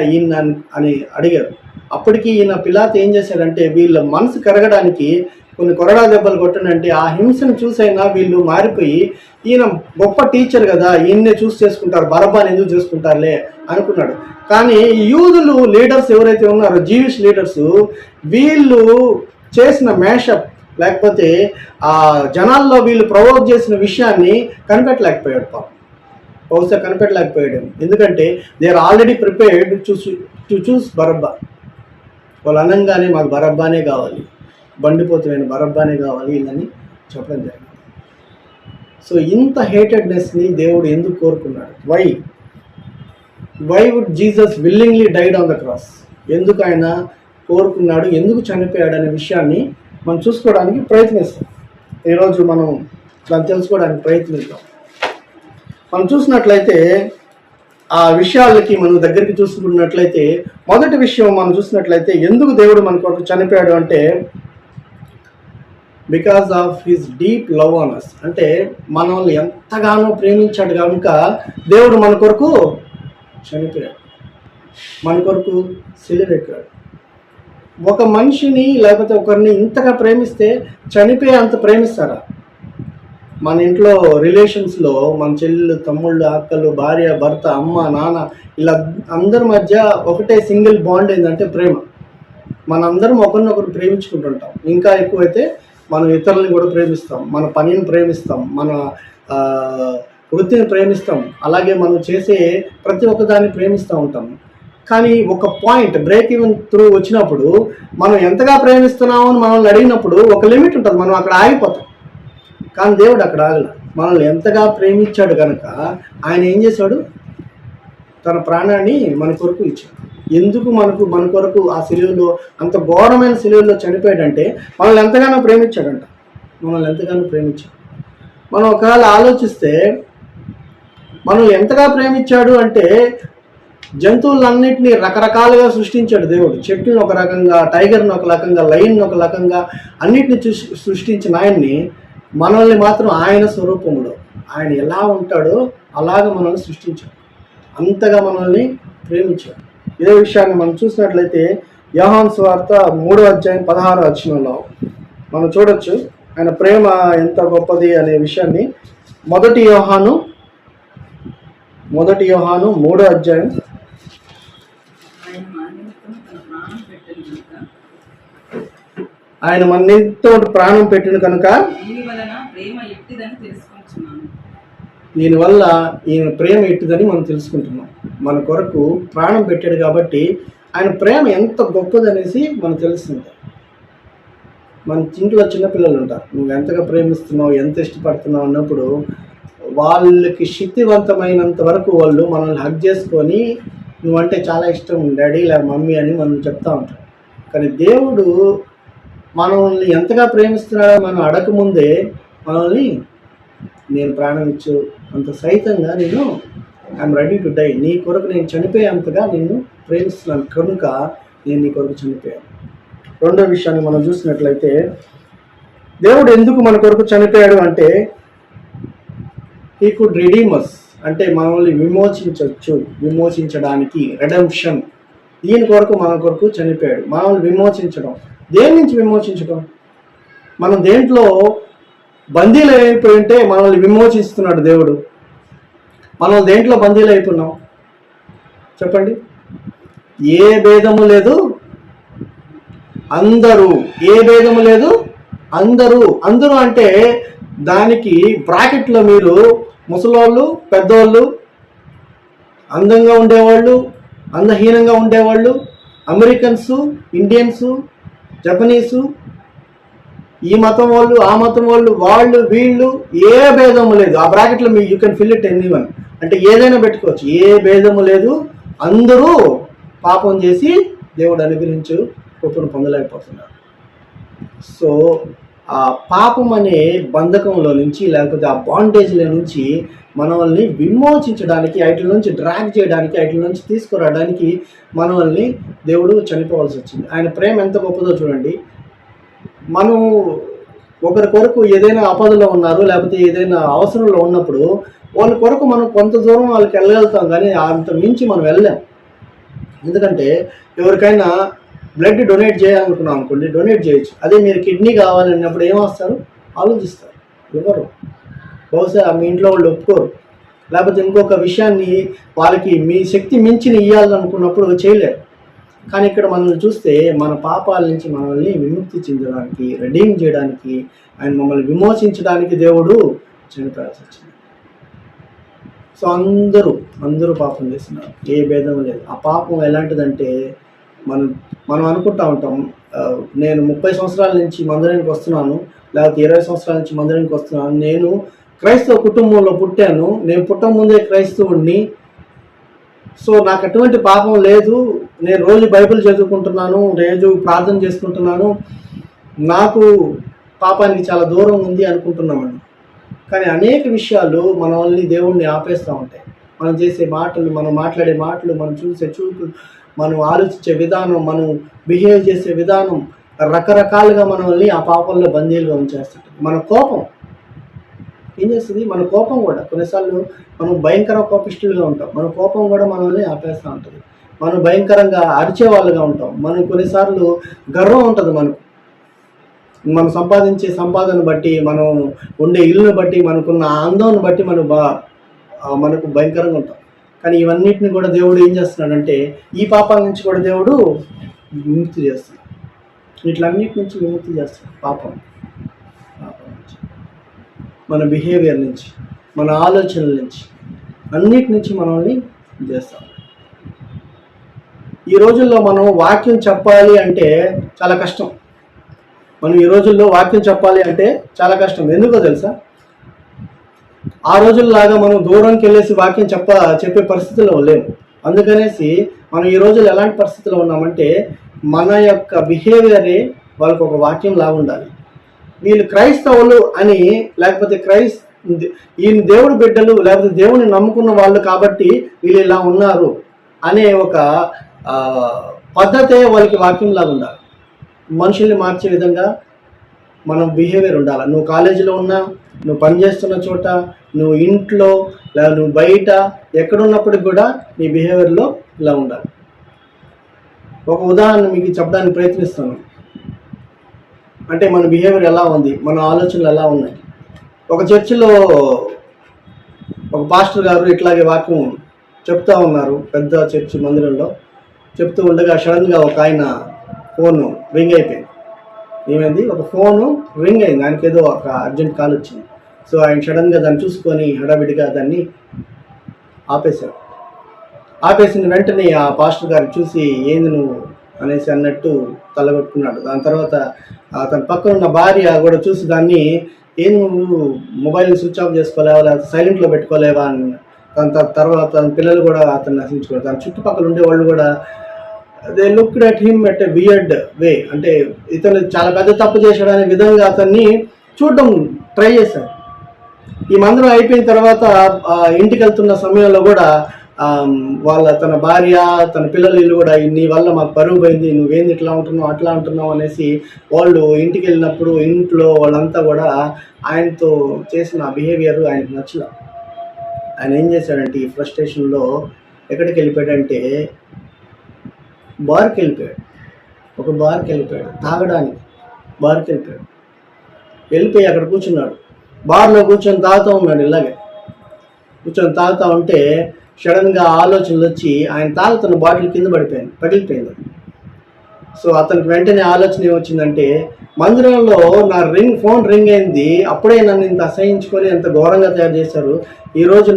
అని అడిగారు. అప్పటికి ఈయన పిలాతు ఏం చేశాడంటే, వీళ్ళ మనసు కరగడానికి కొన్ని కొరడా దెబ్బలు కొట్టనంటే ఆ హింసను చూసైనా వీళ్ళు మారిపోయి, ఈయన గొప్ప టీచర్ కదా, ఈయన్నే చూస్ చేసుకుంటారు, బరబ్బాని ఎందుకు చేసుకుంటారులే అనుకున్నాడు. కానీ యూదులు లీడర్స్ ఎవరైతే ఉన్నారో, జీవిష్ లీడర్స్, వీళ్ళు చేసిన మ్యాషప్ లేకపోతే ఆ జనాల్లో వీళ్ళు ప్రొవోక్ చేసిన విషయాన్ని కనిపెట్టలేకపోయాడు. బహుశా కనిపెట్టలేకపోయాడు. ఎందుకంటే they are already prepared to choose Barabbas. వాళ్ళు అనగానే మాకు బరబ్బానే కావాలి, బండిపోతున్న బరబ్బానే కావాలి వీళ్ళని చెప్పడం జరిగింది. సో ఇంత హేటెడ్నెస్ని దేవుడు ఎందుకు కోరుకున్నాడు? Why would Jesus willingly died on the cross? ఎందుకు ఆయన కోరుకున్నాడు, ఎందుకు చనిపోయాడు అనే విషయాన్ని మనం చూసుకోవడానికి ప్రయత్నిస్తాం. ఈరోజు మనం దాన్ని తెలుసుకోవడానికి ప్రయత్నిస్తాం. మనం చూసినట్లయితే ఆ విషయాలకి మనం దగ్గరికి చూసుకున్నట్లయితే, మొదటి విషయం మనం చూసినట్లయితే ఎందుకు దేవుడు మన కొరకు చనిపోయాడు అంటే, because of his deep love on us. అంటే మనల్ని ఎంతగానో ప్రేమించాడు కనుక దేవుడు మన కొరకు చనిపోయాడు, మన కొరకు సిలువెక్కాడు. ఒక మనిషిని లేకపోతే ఒకరిని ఇంతగా ప్రేమిస్తే చనిపోయే అంత ప్రేమిస్తారా? మన ఇంట్లో రిలేషన్స్లో మన చెల్లెలు, తమ్ముళ్ళు, అక్కలు, భార్య, భర్త, అమ్మ, నాన్న, ఇలా అందరి మధ్య ఒకటే సింగిల్ బాండ్ ఏంటంటే ప్రేమ. మనందరం ఒకరినొకరు ప్రేమించుకుంటుంటాం. ఇంకా ఎక్కువైతే మనం ఇతరులని కూడా ప్రేమిస్తాం, మన పనిని ప్రేమిస్తాం, మన వృత్తిని ప్రేమిస్తాం, అలాగే మనం చేసే ప్రతి ఒక్కదాన్ని ప్రేమిస్తూ ఉంటాం. కానీ ఒక పాయింట్ బ్రేక్ ఈవెన్ త్రూ వచ్చినప్పుడు మనం ఎంతగా ప్రేమిస్తున్నామో అని మనల్ని అడిగినప్పుడు ఒక లిమిట్ ఉంటుంది, మనం అక్కడ ఆగిపోతాం. కానీ దేవుడు అక్కడ ఆగల. మనల్ని ఎంతగా ప్రేమించాడు కనుక ఆయన ఏం చేశాడు? తన ప్రాణాన్ని మన కొరకు ఇచ్చాడు. ఎందుకు మన కొరకు ఆ సిలువలో, అంత ఘోరమైన సిలువలో చనిపోయాడంటే మనల్ని ఎంతగానో ప్రేమించాడంట. మనం ఒకవేళ ఆలోచిస్తే మనల్ని ఎంతగా ప్రేమించాడు అంటే, జంతువులన్నింటినీ రకరకాలుగా సృష్టించాడు దేవుడు. చెట్టుని ఒక రకంగా, టైగర్ని ఒక రకంగా, లయన్ ఒక రకంగా అన్నిటిని సృష్టించిన ఆయన్ని మనల్ని మాత్రం ఆయన స్వరూపంలో ఆయన ఎలా ఉంటాడో అలాగ మనల్ని సృష్టించాడు. అంతగా మనల్ని ప్రేమించాడు. ఇదే విషయాన్ని మనం చూసినట్లయితే యోహాను సువార్త 3వ అధ్యాయం 16వ వచనంలో మనం చూడొచ్చు ఆయన ప్రేమ ఎంత గొప్పది అనే విషయాన్ని. మొదటి యోహాను 3వ అధ్యాయం ఆయన మన నిమిత్తం ప్రాణం పెట్టిన కనుక దీనివల్ల ఈయన ప్రేమ ఎట్టిదని మనం తెలుసుకుంటున్నాం. మన కొరకు ప్రాణం పెట్టాడు కాబట్టి ఆయన ప్రేమ ఎంత గొప్పదనేసి మనకు తెలుస్తుంది. మన ఇంట్లో చిన్నపిల్లలు ఉంటారు, నువ్వు ఎంతగా ప్రేమిస్తున్నావు, ఎంత ఇష్టపడుతున్నావు అన్నప్పుడు వాళ్ళకి శక్తివంతమైనంత వరకు వాళ్ళు మనల్ని హగ్ చేసుకొని నువ్వంటే చాలా ఇష్టం డాడీ లేదా మమ్మీ అని మనం చెప్తా ఉంటాం. కానీ దేవుడు మనల్ని ఎంతగా ప్రేమిస్తున్నాడో మనం అడగముందే మనల్ని నేను ప్రాణం ఇచ్చు అంత సైతంగా నేను ఐఎమ్ రెడీ టు డై, నీ కొరకు నేను చనిపోయేంతగా నిన్ను ప్రేమిస్తున్నాను కనుక నేను నీ కొరకు చనిపోయాను. రెండో విషయాన్ని మనం చూసినట్లయితే దేవుడు ఎందుకు మన కొరకు చనిపోయాడు అంటే హీ కుడ్ రిడీమ్ us, అంటే మనల్ని విమోచించడానికి రెడెంప్షన్. దీని కొరకు మన కొరకు చనిపోయాడు. మనల్ని విమోచించడం, దేని నుంచి విమోచించడం? మనం దేంట్లో బందీలు అయిపోయి ఉంటే మనల్ని విమోచిస్తున్నాడు దేవుడు. మనం దేంట్లో బందీలు అయిపోయినాం చెప్పండి? ఏ భేదము లేదు, అందరూ. ఏ భేదము లేదు, అందరూ. అందరూ అంటే దానికి బ్రాకెట్లో మీరు ముసలోళ్ళు, పెద్దోళ్ళు, అందంగా ఉండేవాళ్ళు, అందహీనంగా ఉండేవాళ్ళు, అమెరికన్సు, ఇండియన్సు, జపనీసు, ఈ మతం వాళ్ళు, ఆ మతం వాళ్ళు, వాళ్ళు వీళ్ళు, ఏ భేదము లేదు. ఆ బ్రాకెట్లో మీ you can fill it anyone, అంటే ఏదైనా పెట్టుకోవచ్చు. ఏ భేదము లేదు, అందరూ పాపం చేసి దేవుడు అనుగ్రహించు కృపను పొందలేకపోతున్నారు. సో ఆ పాపం అనే బంధకంలో నుంచి, లేకపోతే ఆ బాండేజ్ల నుంచి మనల్ని విమోచించడానికి, వాటి నుంచి డ్రాగ్ చేయడానికి, వాటి నుంచి తీసుకురావడానికి మనల్ని దేవుడు చనిపోవాల్సి వచ్చింది. ఆయన ప్రేమ ఎంత గొప్పదో చూడండి. మనం ఒకరి కొరకు ఏదైనా ఆపదలో ఉన్నారు, లేకపోతే ఏదైనా అవసరంలో ఉన్నప్పుడు వాళ్ళ కొరకు మనం కొంత దూరం వాళ్ళకి వెళ్ళగలుగుతాం, కానీ అంత మించి మనం వెళ్ళలేం. ఎందుకంటే ఎవరికైనా బ్లడ్ డొనేట్ చేయాలనుకున్నాం అనుకోండి, డొనేట్ చేయొచ్చు. అదే మీరు కిడ్నీ కావాలన్నప్పుడు ఏమొస్తారు, ఆలోచిస్తారు. ఎవరు బహుశా మీ ఇంట్లో వాళ్ళు ఒప్పుకోరు, లేకపోతే ఇంకొక విషయాన్ని వాళ్ళకి మీ శక్తి మించిన ఇవ్వాలనుకున్నప్పుడు చేయలేరు. కానీ ఇక్కడ మనం చూస్తే మన పాపాల నుంచి మనల్ని విముక్తి చెందడానికి, రెడీమ్ చేయడానికి, ఆయన మమ్మల్ని విమోచించడానికి దేవుడు చనిపోయాల్సి వచ్చింది. సో అందరూ పాపం చేస్తున్నారు, ఏ భేదం లేదు. ఆ పాపం ఎలాంటిదంటే మనం అనుకుంటా ఉంటాం, నేను 30 సంవత్సరాల నుంచి మందిరానికి వస్తున్నాను, లేకపోతే 20 సంవత్సరాల నుంచి మందిరానికి వస్తున్నాను, నేను క్రైస్తవ కుటుంబంలో పుట్టాను, నేను పుట్టక ముందే క్రైస్తవుడిని, సో నాకు ఎటువంటి పాపం లేదు, నేను రోజు బైబిల్ చదువుకుంటున్నాను, రోజు ప్రార్థన చేసుకుంటున్నాను, నాకు పాపానికి చాలా దూరం ఉంది అనుకుంటున్నామండి. కానీ అనేక విషయాలు మనల్ని దేవుణ్ణి ఆపేస్తూ ఉంటాయి. మనం చేసే మాటలు, మనం మాట్లాడే మాటలు, మనం చూసే చూపులు, మనం ఆలోచించే విధానం, మనం బిహేవ్ చేసే విధానం రకరకాలుగా మనల్ని ఆ పాపంలో బందీలుగా ఉంచేస్తుంది. మన కోపం ఏం చేస్తుంది? మన కోపం కూడా కొన్నిసార్లు మనం భయంకర కోపిష్ఠులుగా ఉంటాం, మన కోపం కూడా మనల్ని ఆపేస్తూ ఉంటుంది. మనం భయంకరంగా అరిచే వాళ్ళుగా ఉంటాం. మనం కొన్నిసార్లు గర్వం ఉంటుంది మనకు, మనం సంపాదించే సంపాదన బట్టి, మనం ఉండే ఇల్లుని బట్టి, మనకున్న ఆనందాన్ని బట్టి మనకు భయంకరంగా ఉంటాం. కానీ ఇవన్నిటిని కూడా దేవుడు ఏం చేస్తున్నాడంటే ఈ పాపాల నుంచి కూడా దేవుడు విముక్తి చేస్తున్నాడు. వీటిలన్నిటి నుంచి విముక్తి చేస్తున్నాడు. పాపం నుంచి, మన బిహేవియర్ నుంచి, మన ఆలోచనల నుంచి, అన్నిటి నుంచి మనల్ని చేస్తాం. ఈ రోజుల్లో మనం వాక్యం చెప్పాలి అంటే చాలా కష్టం. ఈ రోజుల్లో వాక్యం చెప్పాలి అంటే చాలా కష్టం. ఎందుకో తెలుసా? ఆ రోజుల్లాగా మనం దూరంకి వెళ్ళేసి వాక్యం చెప్పే పరిస్థితుల్లో లేము. అందుకనేసి మనం ఈ రోజుల్లో ఎలాంటి పరిస్థితుల్లో ఉన్నామంటే మన యొక్క బిహేవియరే వాళ్ళకు ఒక వాక్యం లాగా ఉండాలి. వీళ్ళు క్రైస్తవులు అని, లేకపోతే ఈయన దేవుడి బిడ్డలు, లేకపోతే దేవుని నమ్ముకున్న వాళ్ళు కాబట్టి వీళ్ళు ఇలా ఉన్నారు అనే ఒక ఆ, పద్ధతే వాళ్ళకి వాక్యంలాగా ఉండాలి. మనుషుల్ని మార్చే విధంగా మనం బిహేవియర్ ఉండాలి. నువ్వు కాలేజీలో ఉన్నా, నువ్వు పనిచేస్తున్న చోట, నువ్వు ఇంట్లో, లేదా నువ్వు బయట ఎక్కడున్నప్పటికి కూడా నీ బిహేవియర్లో ఇలా ఉండాలి. ఒక ఉదాహరణ మీకు చెప్పడానికి ప్రయత్నిస్తాను. అంటే మన బిహేవియర్ ఎలా ఉంది, మన ఆలోచనలు ఎలా ఉన్నాయి. ఒక చర్చిలో ఒక పాస్టర్ గారు ఇట్లాగే వాక్యం చెప్తా ఉన్నారు, పెద్ద చర్చి మందిరంలో చెప్తూ ఉండగా సడన్గా ఒక ఆయన ఫోను రింగ్ అయిపోయింది. ఏమైంది, ఒక ఫోను రింగ్ అయింది, ఆయనకి ఏదో ఒక అర్జెంట్ కాల్ వచ్చింది. సో ఆయన సడన్గా దాన్ని చూసుకొని హడావిడిగా దాన్ని ఆపేశారు. ఆపేసిన వెంటనే ఆ పాస్టర్ గారు చూసి ఏంది నువ్వు అనేసి అన్నట్టు తలగొట్టుకున్నాడు. దాని తర్వాత తన పక్కన ఉన్న భార్య కూడా చూసి దాన్ని ఏం నువ్వు మొబైల్ని స్విచ్ ఆఫ్ చేసుకోలేవా, లేకపోతే సైలెంట్లో పెట్టుకోలేవా అని. తర్వాత తన పిల్లలు కూడా అతన్ని నశించుకోలేదు. తన చుట్టుపక్కల ఉండే వాళ్ళు కూడా they looked at him at a weird way, అంటే ఇతను చాలా పెద్ద తప్పు చేశాడు అనే విధంగా అతన్ని చూడడం ట్రై చేశారు. ఈ మందిరం అయిపోయిన తర్వాత ఇంటికి వెళ్తున్న సమయంలో కూడా తన భార్య, తన పిల్లలు ఇల్లు కూడా నీ వల్ల మాకు పరువు పోయింది, నువ్వేంది ఇట్లా ఉంటున్నావు అట్లా ఉంటున్నావు అనేసి వాళ్ళు ఇంటికి వెళ్ళినప్పుడు ఇంట్లో వాళ్ళంతా కూడా ఆయనతో చేసిన బిహేవియర్ ఆయనకు నచ్చల. ఆయన ఏం చేశాడంటే ఈ ఫ్రస్ట్రేషన్లో ఎక్కడికి వెళ్ళిపోయాడంటే బార్కి వెళ్ళిపోయాడు. ఒక బార్కి వెళ్ళిపోయాడు తాగడానికి. బార్కి వెళ్ళిపోయి అక్కడ కూర్చున్నాడు. బార్లో కూర్చొని తాగుతూ ఉన్నాడు. ఇలాగే కూర్చొని తాగుతూ ఉంటే సడన్గా ఆలోచనలు వచ్చి ఆయన తాగుతున్న బాటిల్ కింద పగిలిపోయింది. సో అతనికి వెంటనే ఆలోచన ఏమొచ్చిందంటే, మందిరంలో నా ఫోన్ రింగ్ అయింది, అప్పుడే నన్ను ఇంత అసహించుకొని ఎంత ఘోరంగా తయారు చేశారు. ఈరోజు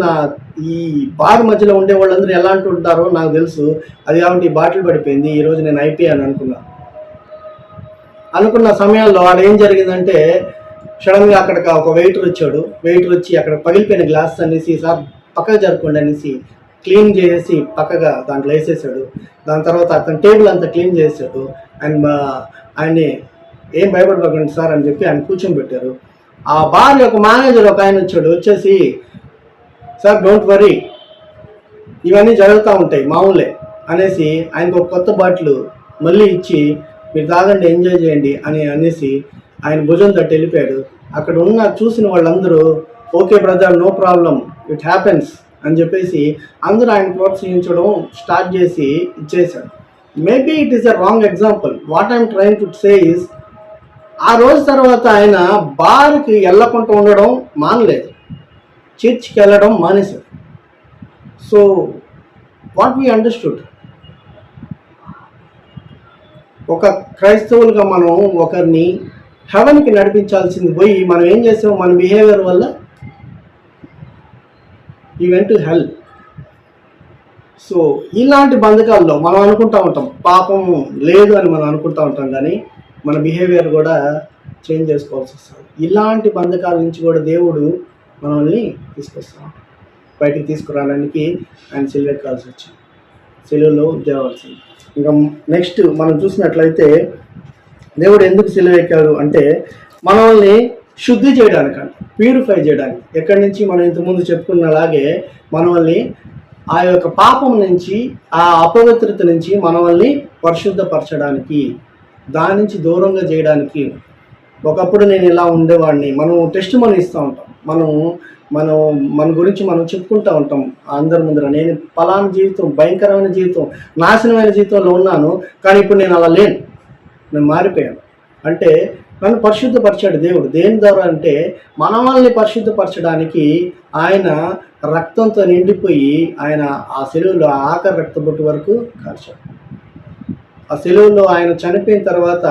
ఈ బార్ మధ్యలో ఉండే వాళ్ళందరూ ఎలాంటి ఉంటారో నాకు తెలుసు, అది కాబట్టి ఈ బాటిల్ పడిపోయింది, ఈరోజు నేను అయిపోయాను అనుకున్న సమయంలో ఆడ ఏం జరిగిందంటే, సడన్గా అక్కడికి ఒక వెయిటర్ వచ్చి అక్కడ పగిలిపోయిన గ్లాస్ అనేసి సార్ పక్కకు జరుపుకోండి అనేసి క్లీన్ చేసి పక్కగా దాంట్లో వేసేసాడు. దాని తర్వాత అతని టేబుల్ అంతా క్లీన్ చేసాడు. ఆయన్ని ఏం భయపడకండి సార్ అని చెప్పి ఆయన కూర్చొని పెట్టారు. ఆ బార్ యొక్క మేనేజర్ ఒక ఆయన వచ్చేసి సార్ డోంట్ వరీ, ఇవన్నీ జరుగుతూ ఉంటాయి మామూలే అనేసి ఆయనకు ఒక కొత్త బాటిల్ మళ్ళీ ఇచ్చి మీరు తాగండి, ఎంజాయ్ చేయండి అనేసి ఆయన భుజం తట్టి వెళ్ళిపోయాడు. అక్కడ చూసిన వాళ్ళందరూ okay brother, no problem, it happens అని చెప్పేసి అందరూ ఆయన ప్రోత్సహించడం స్టార్ట్ చేసి ఇచ్చేశాడు. Maybe it is a wrong example. What I'm trying to say is, ఆ రోజు తర్వాత ఆయన బార్కి వెళ్ళకుండా ఉండడం మానలేదు, చర్చ్కి వెళ్ళడం మానేశాడు. సో వాట్ వీ అండర్స్టూడ్, ఒక క్రైస్తవులుగా మనం ఒకరిని హెవెన్కి నడిపించాల్సింది పోయి మనం ఏం చేసాం, మన బిహేవియర్ వల్ల ఈ వెంట్ టు హెల్. సో ఇలాంటి బంధకాల్లో మనం అనుకుంటూ ఉంటాం పాపం లేదు అని మనం అనుకుంటూ ఉంటాం, కానీ మన బిహేవియర్ కూడా చేంజ్ చేసుకోవాల్సి వస్తుంది. ఇలాంటి బంధకాల నుంచి కూడా దేవుడు మనల్ని తీసుకొస్తాం, బయటికి తీసుకురావడానికి ఆయన సిలువ ఎక్కాల్సి వచ్చింది, సిలువలో దేవాల్సింది. ఇంకా నెక్స్ట్ మనం చూసినట్లయితే దేవుడు ఎందుకు సిలువ ఎక్కాడు అంటే మనల్ని శుద్ధి చేయడానికంట, ప్యూరిఫై చేయడానికి. ఎక్కడి నుంచి మనం ఇంతకుముందు చెప్పుకున్నలాగే మనల్ని ఆ యొక్క పాపం నుంచి, ఆ అపవిత్రత నుంచి మనల్ని పరిశుద్ధపరచడానికి, దాని నుంచి దూరంగా చేయడానికి. ఒకప్పుడు నేను ఇలా ఉండేవాడిని, మనం టెస్ట్ మనీ ఇస్తూ ఉంటాం, మన గురించి మనం చెప్పుకుంటూ ఉంటాం అందరి ముందర, నేను పలానా జీవితం, భయంకరమైన జీవితం, నాశనమైన జీవితంలో ఉన్నాను, కానీ ఇప్పుడు నేను అలా లేను, నేను మారిపోయాను. అంటే నన్ను పరిశుద్ధపరిచాడు దేవుడు. దేని ద్వారా అంటే మనల్ని పరిశుద్ధపరచడానికి ఆయన రక్తంతో నిండిపోయి ఆయన ఆ సిలువలో ఆఖరి రక్తబొట్టు వరకు కార్చాడు. ఆ సిలువలో ఆయన చనిపోయిన తర్వాత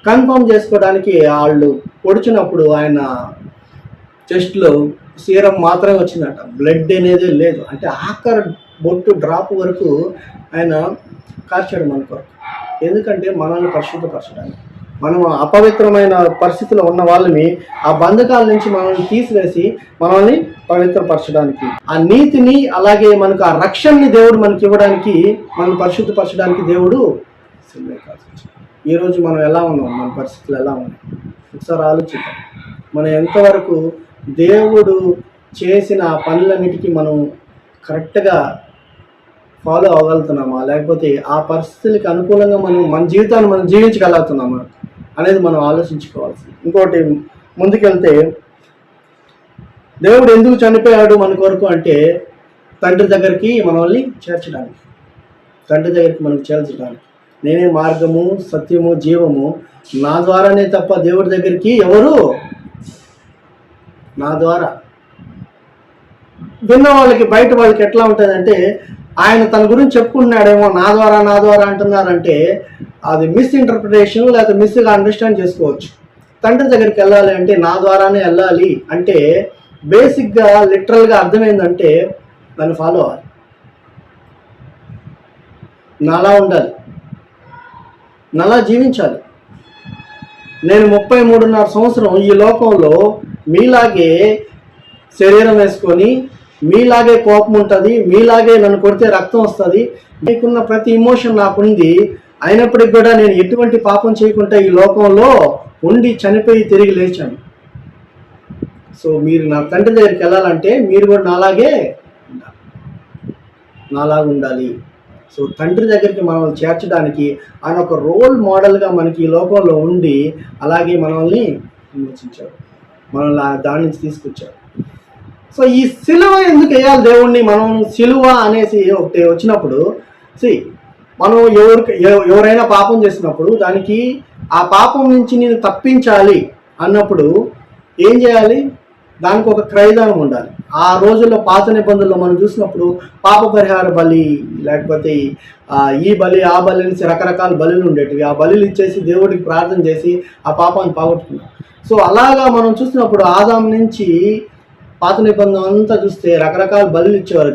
కన్ఫర్మ్ చేసుకోవడానికి వాళ్ళు పొడిచినప్పుడు ఆయన చెస్ట్లో సీరం మాత్రమే వచ్చిందట, బ్లడ్ అనేది లేదు. అంటే ఆఖరి బొట్టు డ్రాప్ వరకు ఆయన కార్చాడు మన కొరకు. ఎందుకంటే మనల్ని పరిశుద్ధపరచడానికి, మనం అపవిత్రమైన పరిస్థితిలో ఉన్న వాళ్ళని ఆ బంధకాల నుంచి మనల్ని తీసివేసి మనల్ని పవిత్రపరచడానికి, ఆ నీతిని అలాగే మనకు ఆ రక్షణని దేవుడు మనకి ఇవ్వడానికి, మనల్ని పరిశుద్ధపరచడానికి దేవుడు సిలువ ఎక్కాల్సి వచ్చింది. ఈరోజు మనం ఎలా ఉన్నాం, మన పరిస్థితులు ఎలా ఉన్నాయి ఒకసారి ఆలోచిద్దాం. మనం ఎంతవరకు దేవుడు చేసిన పనులన్నిటికీ మనం కరెక్ట్గా ఫాలో అవ్వగలుగుతున్నామా, లేకపోతే ఆ పరిస్థితులకు అనుకూలంగా మన జీవితాన్ని మనం జీవించగలుగుతున్నామా అనేది మనం ఆలోచించుకోవాల్సింది. ఇంకోటి ముందుకెళ్తే, దేవుడు ఎందుకు చనిపోయాడు మన కొరకు అంటే తండ్రి దగ్గరికి మనల్ని చేర్చడానికి, తండ్రి దగ్గరికి మనం చేర్చడానికి. నేనే మార్గము, సత్యము, జీవము, నా ద్వారానే తప్ప దేవుడి దగ్గరికి ఎవరు, నా ద్వారా. విన్న వాళ్ళకి, బయట వాళ్ళకి ఎట్లా ఉంటుందంటే, ఆయన తన గురించి చెప్పుకుంటున్నాడేమో నా ద్వారా అంటున్నారంటే అది మిస్ఇంటర్ప్రిటేషన్, లేకపోతే మిస్గా అండర్స్టాండ్ చేసుకోవచ్చు. తండ్రి దగ్గరికి వెళ్ళాలి అంటే నా ద్వారానే వెళ్ళాలి అంటే బేసిక్గా లిటరల్గా అర్థం ఏంటంటే నన్ను ఫాలో అవ్వాలి, నాలా ఉండాలి, నాలా జీవించాలి. నేను 33.5 సంవత్సరం ఈ లోకంలో మీలాగే శరీరం వేసుకొని, మీలాగే కోపం ఉంటుంది, మీలాగే నన్ను కొడితే రక్తం వస్తుంది, మీకున్న ప్రతి ఇమోషన్ నాకుంది. అయినప్పటికి కూడా నేను ఎటువంటి పాపం చేయకుండా ఈ లోకంలో ఉండి చనిపోయి తిరిగి లేచాను. సో మీరు నా తండ్రి దగ్గరికి వెళ్ళాలంటే మీరు కూడా నాలాగే ఉండాలి. సో తండ్రి దగ్గరికి మనల్ని చేర్చడానికి ఆయన ఒక రోల్ మోడల్గా మనకి ఈ లోకంలో ఉండి అలాగే మనల్ని విమోచించాడు, మనల్ని దాని నుంచి తీసుకొచ్చాడు. సో ఈ సిలువ ఎందుకు వేయాలి దేవుణ్ణి? మనం సిలువ అనేసి ఒకటి వచ్చినప్పుడు, మనం ఎవరైనా పాపం చేసినప్పుడు దానికి ఆ పాపం నుంచి నేను తప్పించాలి అన్నప్పుడు ఏం చేయాలి? దానికి ఒక క్రయదానం ఉండాలి. ఆ రోజుల్లో పాత నిబంధనలో మనం చూసినప్పుడు పాప పరిహార బలి, లేకపోతే ఈ బలి ఆ బలి నుంచి రకరకాల బలులు ఉండేటివి. ఆ బలులు ఇచ్చేసి దేవుడికి ప్రార్థన చేసి ఆ పాపాన్ని పోగొట్టుకున్నాం. సో అలాగా మనం చూసినప్పుడు ఆదాం నుంచి పాత నిబంధన అంతా చూస్తే రకరకాల బలులు ఇచ్చేవారు,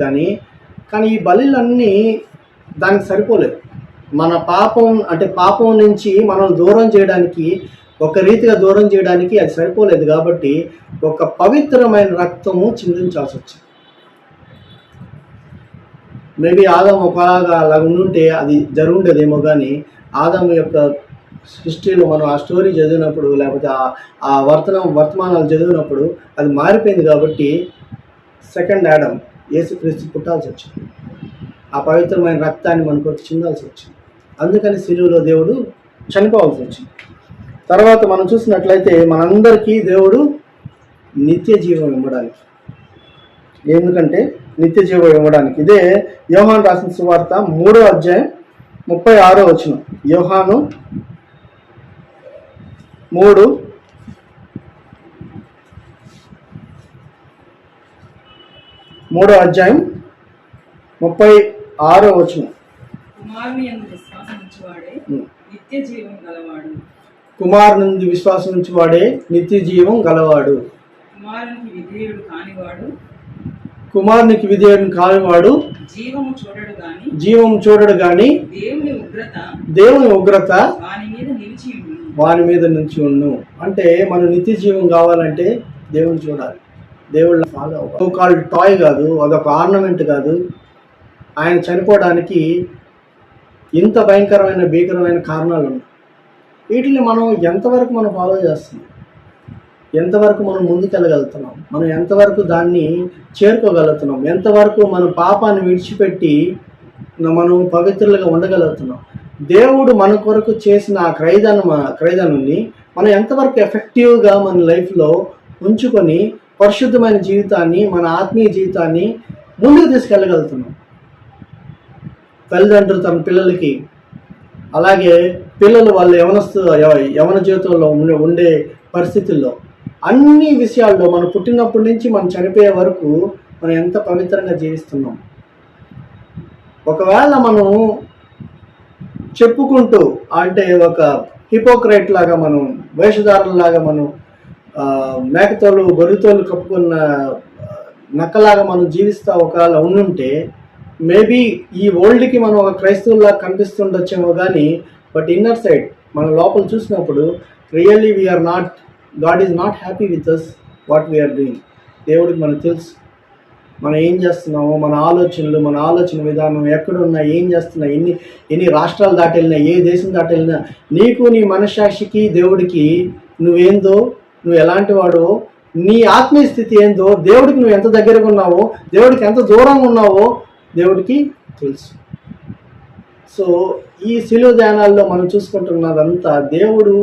కానీ ఈ బలులన్నీ దానికి సరిపోలేదు. మన పాపం నుంచి మనం దూరం చేయడానికి, ఒక రీతిగా దూరం చేయడానికి అది సరిపోలేదు. కాబట్టి ఒక పవిత్రమైన రక్తము చిందించాల్సి వచ్చింది. మేబీ ఆదాము ఒకలాగా అలా ఉండుంటే అది జరుగుండేదేమో, కానీ ఆదాము యొక్క హిస్టరీలో మనం ఆ స్టోరీ చదివినప్పుడు, లేకపోతే ఆ వర్తమానాలు చదివినప్పుడు అది మారిపోయింది. కాబట్టి సెకండ్ ఆడమ్ యేసుక్రీస్తు పుట్టాల్సి వచ్చింది, ఆ పవిత్రమైన రక్తాన్ని మన కొరకు చిందాల్సి వచ్చింది. అందుకని సిలువలో దేవుడు చనిపోవాల్సి వచ్చింది. తర్వాత మనం చూసినట్లయితే మనందరికీ దేవుడు నిత్య జీవం ఇవ్వడానికి, ఎందుకంటే నిత్య జీవం ఇవ్వడానికి. ఇదే యోహాను రాసిన సువార్త 3వ అధ్యాయం 36వ వచనం. యోహాను 3వ అధ్యాయం 36వ వచనం. కుమారుని విశ్వాసం నుంచి వాడే నిత్య జీవం గలవాడు. కుమారునికి విధేయుడు కానివాడు జీవము చూడడు గాని దేవుని ఉగ్రత వాని మీద నుంచి ఉండు. అంటే మనం నిత్య జీవం కావాలంటే దేవుని చూడాలి, దేవుళ్ళ ఫాలో అవ్వాలి. కాల్డ్ టాయ్ కాదు, అదొక ఆర్నమెంట్ కాదు. ఆయన చనిపోవడానికి ఇంత భీకరమైన కారణాలు ఉన్నాయి. వీటిని మనం ఎంతవరకు మనం ఫాలో చేస్తున్నాం, ఎంతవరకు మనం ముందుకెళ్ళగలుగుతున్నాం, మనం ఎంతవరకు దాన్ని చేరుకోగలుగుతున్నాం, ఎంతవరకు మన పాపాన్ని విడిచిపెట్టి మనం పవిత్రులుగా ఉండగలుగుతున్నాం. దేవుడు మన కొరకు చేసిన ఆ క్రయదానాన్ని మనం ఎంతవరకు ఎఫెక్టివ్గా మన లైఫ్లో ఉంచుకొని పరిశుద్ధమైన జీవితాన్ని, మన ఆత్మీయ జీవితాన్ని ముందుకు తీసుకెళ్ళగలుగుతున్నాం. తల్లిదండ్రులు తమ పిల్లలకి, అలాగే పిల్లలు వాళ్ళు యవన జీవితంలో ఉండే పరిస్థితుల్లో, అన్ని విషయాల్లో మనం పుట్టినప్పటి నుంచి మనం చనిపోయే వరకు మనం ఎంత పవిత్రంగా జీవిస్తున్నాం. ఒకవేళ మనం చెప్పుకుంటూ, అంటే ఒక హిపోక్రైట్ లాగా, మనం వేషధారులాగా, మనం మేకతోలు గొర్రెతోలు కప్పుకున్న నక్కలాగా మనం జీవిస్తా ఒకవేళ ఉండుంటే మేబీ ఈ వరల్డ్కి మనం ఒక క్రైస్తవులాగా కనిపిస్తుండొచ్చేమో, కానీ బట్ ఇన్నర్ సైడ్ మన లోపల చూసినప్పుడు really God is not happy with us what we're doing. దేవుడికి మనకు తెలుసు మనం ఏం చేస్తున్నామో, మన ఆలోచనలు, మన ఆలోచన విధానం ఎక్కడున్నా, ఏం చేస్తున్నా, ఎన్ని రాష్ట్రాలు దాటి వెళ్ళినా, ఏ దేశం దాటి వెళ్ళినా, నీకు నీ మనస్సాక్షికి దేవుడికి నువ్వేందో, నువ్వు ఎలాంటి వాడో, నీ ఆత్మీయ స్థితి ఏందో, దేవుడికి నువ్వు ఎంత దగ్గరగా ఉన్నావో, దేవుడికి ఎంత దూరంగా ఉన్నావో దేవుడికి తెలుసు. సో ఈ శిలువ ధ్యానాల్లో మనం చూసుకుంటున్నదంతా దేవుడు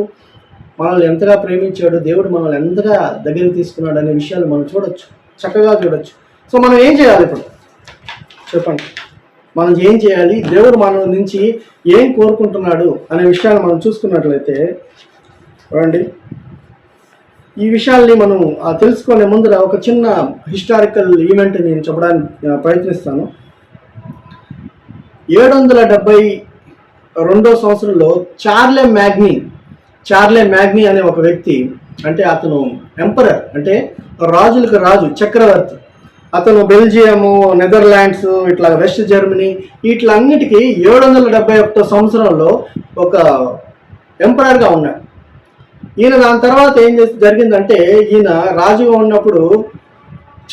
మనల్ని ఎంతగా ప్రేమించాడు, దేవుడు మనల్ని ఎంతగా దగ్గరికి తీసుకున్నాడు అనే విషయాలు మనం చూడొచ్చు, చక్కగా చూడొచ్చు. సో మనం ఏం చేయాలి ఇప్పుడు చెప్పండి? మనం ఏం చేయాలి, దేవుడు మన నుంచి ఏం కోరుకుంటున్నాడు అనే విషయాలు మనం చూసుకున్నట్లయితే చూడండి, ఈ విషయాల్ని మనం తెలుసుకునే ముందర ఒక చిన్న హిస్టారికల్ ఈవెంట్ నేను చెప్పడానికి ప్రయత్నిస్తాను. 772 సంవత్సరంలో చార్లే మ్యాగ్నీ అనే ఒక వ్యక్తి, అంటే అతను ఎంపరర్, అంటే రాజులకు రాజు, చక్రవర్తి. అతను బెల్జియము, నెదర్లాండ్స్, ఇట్లా వెస్ట్ జర్మనీ, వీటిలన్నిటికీ 771 సంవత్సరంలో ఒక ఎంపరర్గా ఉన్నాడు. ఈయన దాని తర్వాత ఏం జరిగిందంటే, ఈయన రాజుగా ఉన్నప్పుడు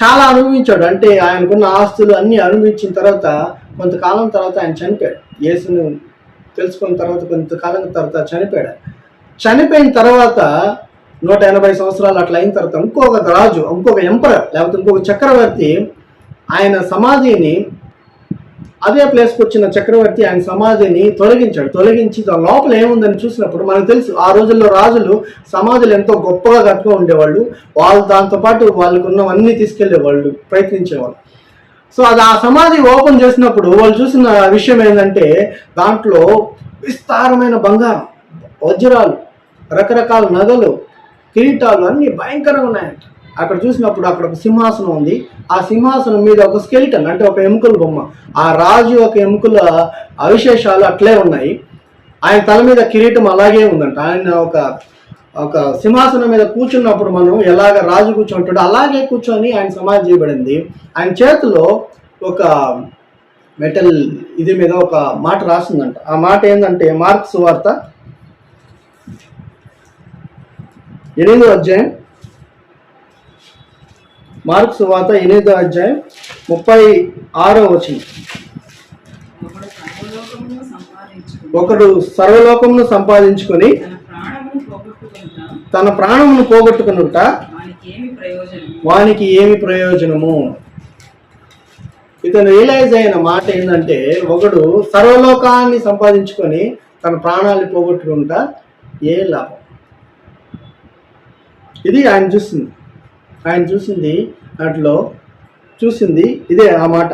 చాలా అనుభవించాడు. అంటే ఆయనకున్న ఆస్తులు అన్నీ అనుభవించిన తర్వాత కొంతకాలం తర్వాత ఆయన చనిపోయాడు. యేసును తెలుసుకున్న తర్వాత కొంతకాలం తర్వాత చనిపోయాడు. చనిపోయిన తర్వాత 180 సంవత్సరాలు అట్లా అయిన తర్వాత ఇంకొక రాజు, ఇంకొక ఎంపరర్ లేకపోతే ఇంకొక చక్రవర్తి ఆయన సమాధిని, అదే ప్లేస్కి వచ్చిన చక్రవర్తి ఆయన సమాధిని తొలగించి దాని లోపల ఏముందని చూసినప్పుడు మనకు తెలుసు, ఆ రోజుల్లో రాజులు సమాధులు ఎంతో గొప్పగా కట్టుగా ఉండేవాళ్ళు. వాళ్ళు దాంతోపాటు వాళ్ళకు ఉన్నవన్నీ తీసుకెళ్లేవాళ్ళు, ప్రయత్నించేవాళ్ళు. సో అది ఆ సమాధి ఓపెన్ చేసినప్పుడు వాళ్ళు చూసిన విషయం ఏంటంటే, దాంట్లో విస్తారమైన బంగారం, వజ్రాలు, రకరకాల నగలు, కిరీటాలు అన్నీ భయంకరంగా ఉన్నాయంట. అక్కడ చూసినప్పుడు అక్కడ ఒక సింహాసనం ఉంది. ఆ సింహాసనం మీద ఒక స్కెలిటన్, అంటే ఒక ఎముకల బొమ్మ, ఆ రాజు ఒక ఎముకల అవశేషాలు అట్లే ఉన్నాయి. ఆయన తల మీద కిరీటం అలాగే ఉందంట. ఆయన ఒక సింహాసనం మీద కూర్చున్నప్పుడు మనం ఎలాగ రాజు కూర్చుంటాడో అలాగే కూర్చొని ఆయన సమాధి చేయబడింది. ఆయన చేతిలో ఒక మెటల్ ఇది మీద ఒక మాట రాసిందంట. ఆ మాట ఏంటంటే, మార్కు సువార్త 8వ అధ్యాయం, మార్కు సువార్త 8వ అధ్యాయం 36వ వచనం. ఒకడు సర్వలోకమును సంపాదించుకొని తన ప్రాణమును పోగొట్టుకునుట వానికి ఏమి ప్రయోజనము? ఇతను రియలైజ్ అయిన మాట ఏంటంటే, ఒకడు సర్వలోకాన్ని సంపాదించుకొని తన ప్రాణాన్ని పోగొట్టుకుంటా ఏ లాభం? ఇది ఆయన చూసింది దాంట్లో చూసింది ఇదే ఆ మాట.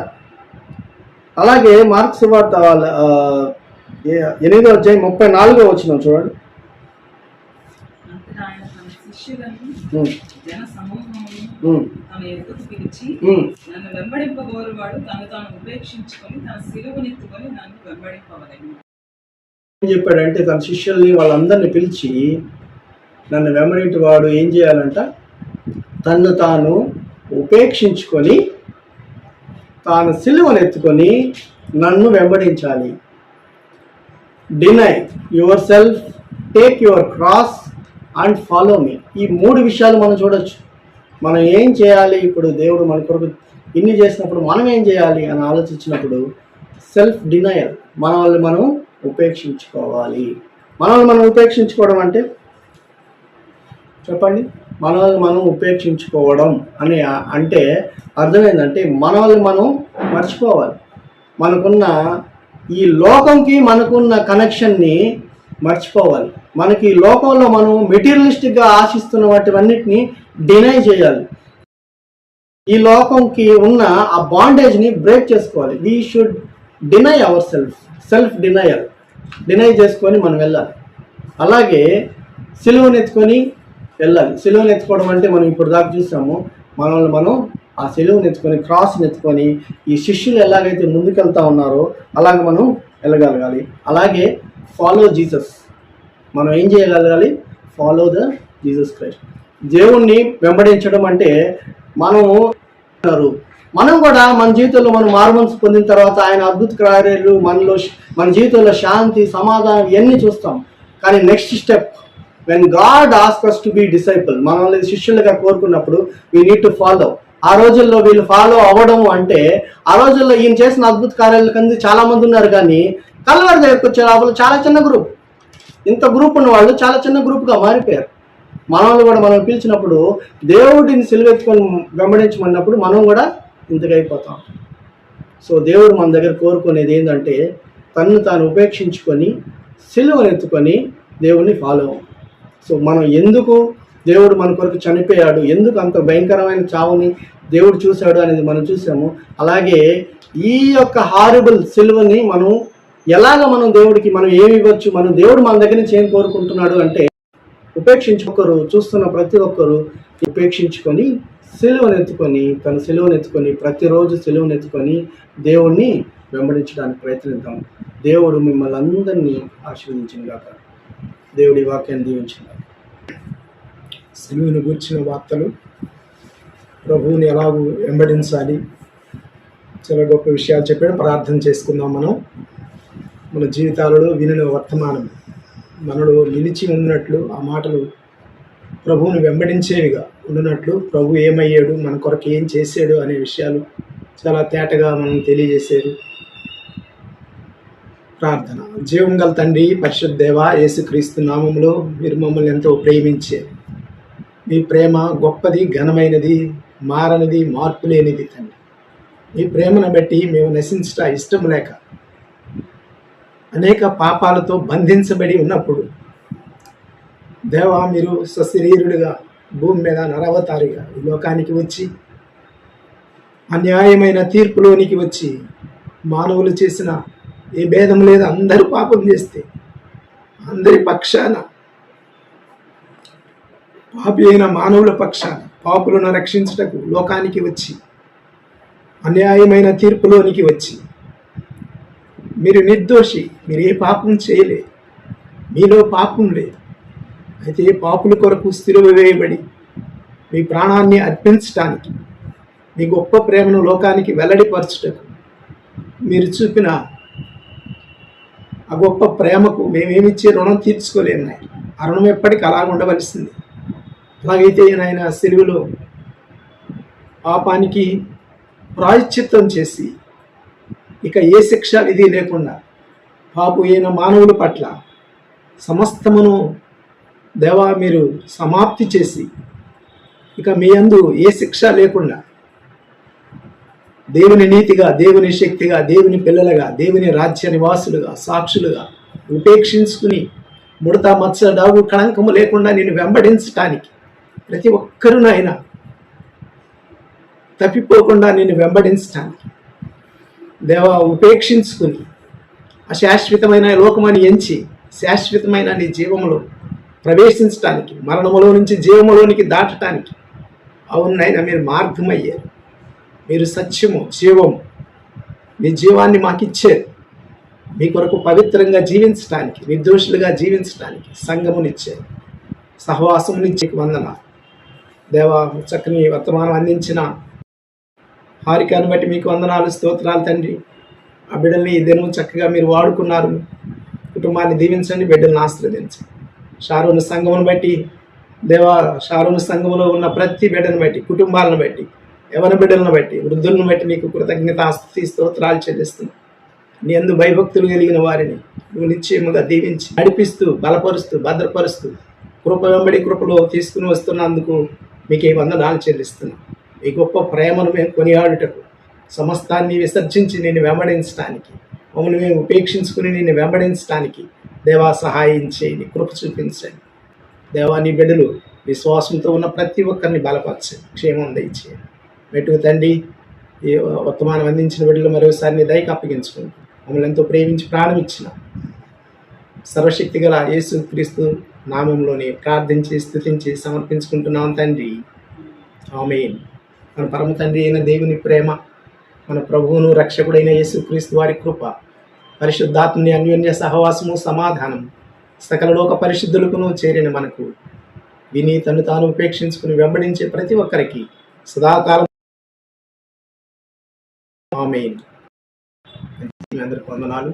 అలాగే మార్కు సువార్త 8వ అధ్యాయం 34వ వచనం చూడండి. ఏం చెప్పాడంటే, తన శిష్యుల్ని వాళ్ళందరినీ పిలిచి, నన్ను వెంబడింటి వాడు ఏం చేయాలంట? తన్ను తాను ఉపేక్షించుకొని తాను సిలువనెత్తుకొని నన్ను వెంబడించాలి. Deny yourself, take your cross and follow me. ఈ 3 విషయాలు మనం చూడొచ్చు. మనం ఏం చేయాలి ఇప్పుడు? దేవుడు మన కొరకు ఇన్ని చేసినప్పుడు మనం ఏం చేయాలి అని ఆలోచించినప్పుడు, సెల్ఫ్ డినయల్, మనల్ని మనం ఉపేక్షించుకోవాలి. మనల్ని మనం ఉపేక్షించుకోవడం అంటే చెప్పండి, మనల్ని మనం ఉపేక్షించుకోవడం అని అంటే అర్థం ఏంటంటే, మనల్ని మనం మర్చిపోవాలి. మనకున్న ఈ లోకంకి మనకున్న కనెక్షన్ని మర్చిపోవాలి. మనకి ఈ లోకంలో మనం మెటీరియలిస్టిక్గా ఆశిస్తున్న వాటివన్నిటిని డినై చేయాలి. ఈ లోకంకి ఉన్న ఆ బాండేజ్ని బ్రేక్ చేసుకోవాలి. We should deny our self deny చేసుకొని మనం వెళ్ళాలి. అలాగే సిలువనెత్తుకొని వెళ్ళాలి. సిలువను ఎత్తుకోవడం అంటే మనం ఇప్పుడు దాకా చూసాము, మనల్ని మనం ఆ సిలువను ఎత్తుకొని, క్రాస్ని ఎత్తుకొని, ఈ శిష్యులు ఎలాగైతే ముందుకెళ్తా ఉన్నారో అలాగే మనం వెళ్ళగలగాలి. అలాగే ఫాలో జీసస్, మనం ఏం చేయగలగాలి? Follow the Jesus Christ. దేవుణ్ణి వెంబడించడం అంటే మనం కూడా మన జీవితంలో మనం మారుమనసు పొందిన తర్వాత ఆయన అద్భుత కార్యాలు మన జీవితంలో శాంతి, సమాధానం ఇవన్నీ చూస్తాం. కానీ next step, when God ask us to be disciple, మనల్ని శిష్యులుగా కోరుకున్నప్పుడు వీ నీడ్ టు ఫాలో. ఆ రోజుల్లో వీళ్ళు ఫాలో అవ్వడం అంటే, ఆ రోజుల్లో ఈయన చేసిన అద్భుత కార్యాల కింద చాలా మంది ఉన్నారు, కానీ కల్వరి దగ్గరకు వచ్చే లోపల చాలా చిన్న గ్రూప్, ఇంత గ్రూప్ ఉన్న వాళ్ళు చాలా చిన్న గ్రూప్గా మారిపోయారు. మనల్ని కూడా మనం పిలిచినప్పుడు, దేవుడిని సిలువెత్తుకొని వెంబడించమన్నప్పుడు మనం కూడా ఇంతకైపోతాం. సో దేవుడు మన దగ్గర కోరుకునేది ఏంటంటే తన్ను తాను ఉపేక్షించుకొని సిలువనెత్తుకొని దేవుణ్ణి ఫాలో అవ్వం. సో మనం ఎందుకు దేవుడు మన కొరకు చనిపోయాడు, ఎందుకు అంత భయంకరమైన చావుని దేవుడు చూశాడు అనేది మనం చూసాము. అలాగే ఈ యొక్క హారబుల్ సిలువని మనం మనం దేవుడికి మనం ఏమి ఇవ్వచ్చు, మనం దేవుడు మన దగ్గర నుంచి ఏం కోరుకుంటున్నాడు అంటే ఉపేక్షించుకొకరు చూస్తున్న ప్రతి ఒక్కరు ఉపేక్షించుకొని తన సిలువనెత్తుకొని ప్రతిరోజు సిలువనెత్తుకొని దేవుణ్ణి వెంబడించడానికి ప్రయత్నిద్దాం. దేవుడు మిమ్మల్ని అందరినీ ఆశీర్వదించిన గాక. దేవుడి వాక్యాన్ని దీవించిన సిలువను గూర్చిన వార్తలు, ప్రభువుని ఎలాగూ వెంబడించాలి, చాలా గొప్ప విషయాలు చెప్పాడు. ప్రార్థన చేసుకుందాం. మన జీవితాలలో వినిన వర్తమానం మనలో నిలిచి ఉన్నట్లు, ఆ మాటలు ప్రభువుని వెంబడించేవిగా ఉన్నట్లు, ప్రభు ఏమయ్యాడు, మన కొరకు ఏం చేశాడు అనే విషయాలు చాలా తేటగా మనం తెలియజేశారు. ప్రార్థన. జీవం గల తండ్రి, పరిశుద్ధ దేవా, యేసుక్రీస్తు నామములో మీరు మమ్మల్ని ఎంతో ప్రేమించారు. మీ ప్రేమ గొప్పది, ఘనమైనది, మారనిది, మార్పు లేనిది తండ్రి. మీ ప్రేమను బట్టి మేము నశించట ఇష్టం లేక అనేక పాపాలతో బంధించబడి ఉన్నప్పుడు దేవా, మీరు సశరీరుడిగా భూమి మీద నరవతారిగా ఈ లోకానికి వచ్చి అన్యాయమైన తీర్పులోనికి వచ్చి మానవులు చేసిన ఏ భేదం లేదు, అందరూ పాపం చేస్తే అందరి పక్షాన, పాపి అయిన మానవుల పక్షాన పాపులను రక్షించుటకు లోకానికి వచ్చి అన్యాయమైన తీర్పులోనికి వచ్చి మీరు నిర్దోషి, మీరు ఏ పాపం చేయలేదు, మీలో పాపం లేదు, అయితే పాపుల కొరకు సిలువ వేయబడి మీ ప్రాణాన్ని అర్పించటానికి, మీ గొప్ప ప్రేమను లోకానికి వెల్లడిపరచుటకు మీరు చూపిన ఆ గొప్ప ప్రేమకు మేమేమిచ్చే రుణం తీర్చుకోలేము. ఆ రుణం ఎప్పటికీ అలాగ ఉండవలసింది. అలాగైతే ఆయన సిలువలో పాపానికి ప్రాయశ్చిత్తం చేసి ఇక ఏ శిక్ష విధి లేకుండా పాపు అయిన మానవుల పట్ల సమస్తమును దేవా మీరు సమాప్తి చేసి ఇక మీ యందు ఏ శిక్ష లేకుండా దేవుని నీతిగా, దేవుని శక్తిగా, దేవుని పిల్లలుగా, దేవుని రాజ్య నివాసులుగా, సాక్షులుగా ఉపేక్షించుకుని ముడత మచ్చ డాగు కళంకము లేకుండా నేను వెంబడించటానికి ప్రతి ఒక్కరూ నాయన తప్పిపోకుండా నేను వెంబడించటానికి దేవా ఉపేక్షించుకుని అశాశ్వతమైన లోకమని ఎంచి శాశ్వతమైన నీ జీవములో ప్రవేశించటానికి, మరణములో నుంచి జీవములోనికి దాటటానికి అవునైనా మీరు మార్గమయ్యారు. మీరు సత్యము, జీవము, మీ జీవాన్ని మాకు ఇచ్చారు. మీ కొరకు పవిత్రంగా జీవించటానికి, నిర్దోషులుగా జీవించటానికి సంఘమునిచ్చారు, సహవాసమునిచ్చే వందనాలు దేవా. చక్కని వర్తమానం అందించిన హారికాను బట్టి మీకు వందనాలు, స్తోత్రాలు తండ్రి. ఆ బిడ్డల్ని ఇదేమో చక్కగా మీరు వాడుకున్నారు. కుటుంబాన్ని దీవించండి, బిడ్డలను ఆశీర్వదించండి. షారోను సంఘమును బట్టి దేవా, షారోను సంఘములో ఉన్న ప్రతి బిడ్డను బట్టి, కుటుంబాలను బట్టి, యవన బిడ్డలను బట్టి, వృద్ధులను బట్టి మీకు కృతజ్ఞత ఆస్తుతి స్తోత్రాలు చెల్లిస్తున్నాను. నీ యందు భయభక్తులు కలిగిన వారిని నువ్వు నిశ్చయముగా దీవించి నడిపిస్తూ, బలపరుస్తూ, భద్రపరుస్తూ, కృప వెంబడి కృపలో తీసుకుని వస్తున్నందుకు మీకు ఈ వందనాలు చెల్లిస్తున్నాను. ఈ గొప్ప ప్రేమను మేము కొనియాడుటకు, సమస్తాన్ని విసర్జించి నేను వెంబడించడానికి, మమ్మల్ని మేము ఉపేక్షించుకుని నేను వెంబడించడానికి దేవా సహాయం చేయండి, కృప చూపించండి. దేవా, నీ బిడ్డలు విశ్వాసంతో ఉన్న ప్రతి ఒక్కరిని బలపరచండి, క్షేమం దయచేయండి. మెట్టుకు తండ్రి, ఈ వర్తమానం అందించిన బిడ్డలు మరోసారి నీ దయకు అప్పగించుకుంటాం. మమ్మల్ని ఎంతో ప్రేమించి ప్రాణం ఇచ్చిన సర్వశక్తి గల యేసు క్రీస్తు నామంలోని ప్రార్థించి స్తుతించి సమర్పించుకుంటున్నాం తండ్రి. ఆమేన్. మన పరమ తండ్రి అయిన దేవుని ప్రేమ, మన ప్రభువును రక్షకుడైన యేసుక్రీస్తు వారి కృప, పరిశుద్ధాత్మని అన్యోన్య సహవాసము, సమాధానం సకల లోక పరిశుద్ధులకును చేరిన మనకు విని తను తాను ఉపేక్షించుకుని వెంబడించే ప్రతి ఒక్కరికి సదాకాలం. ఆమేన్. అందరికి వందనాలు.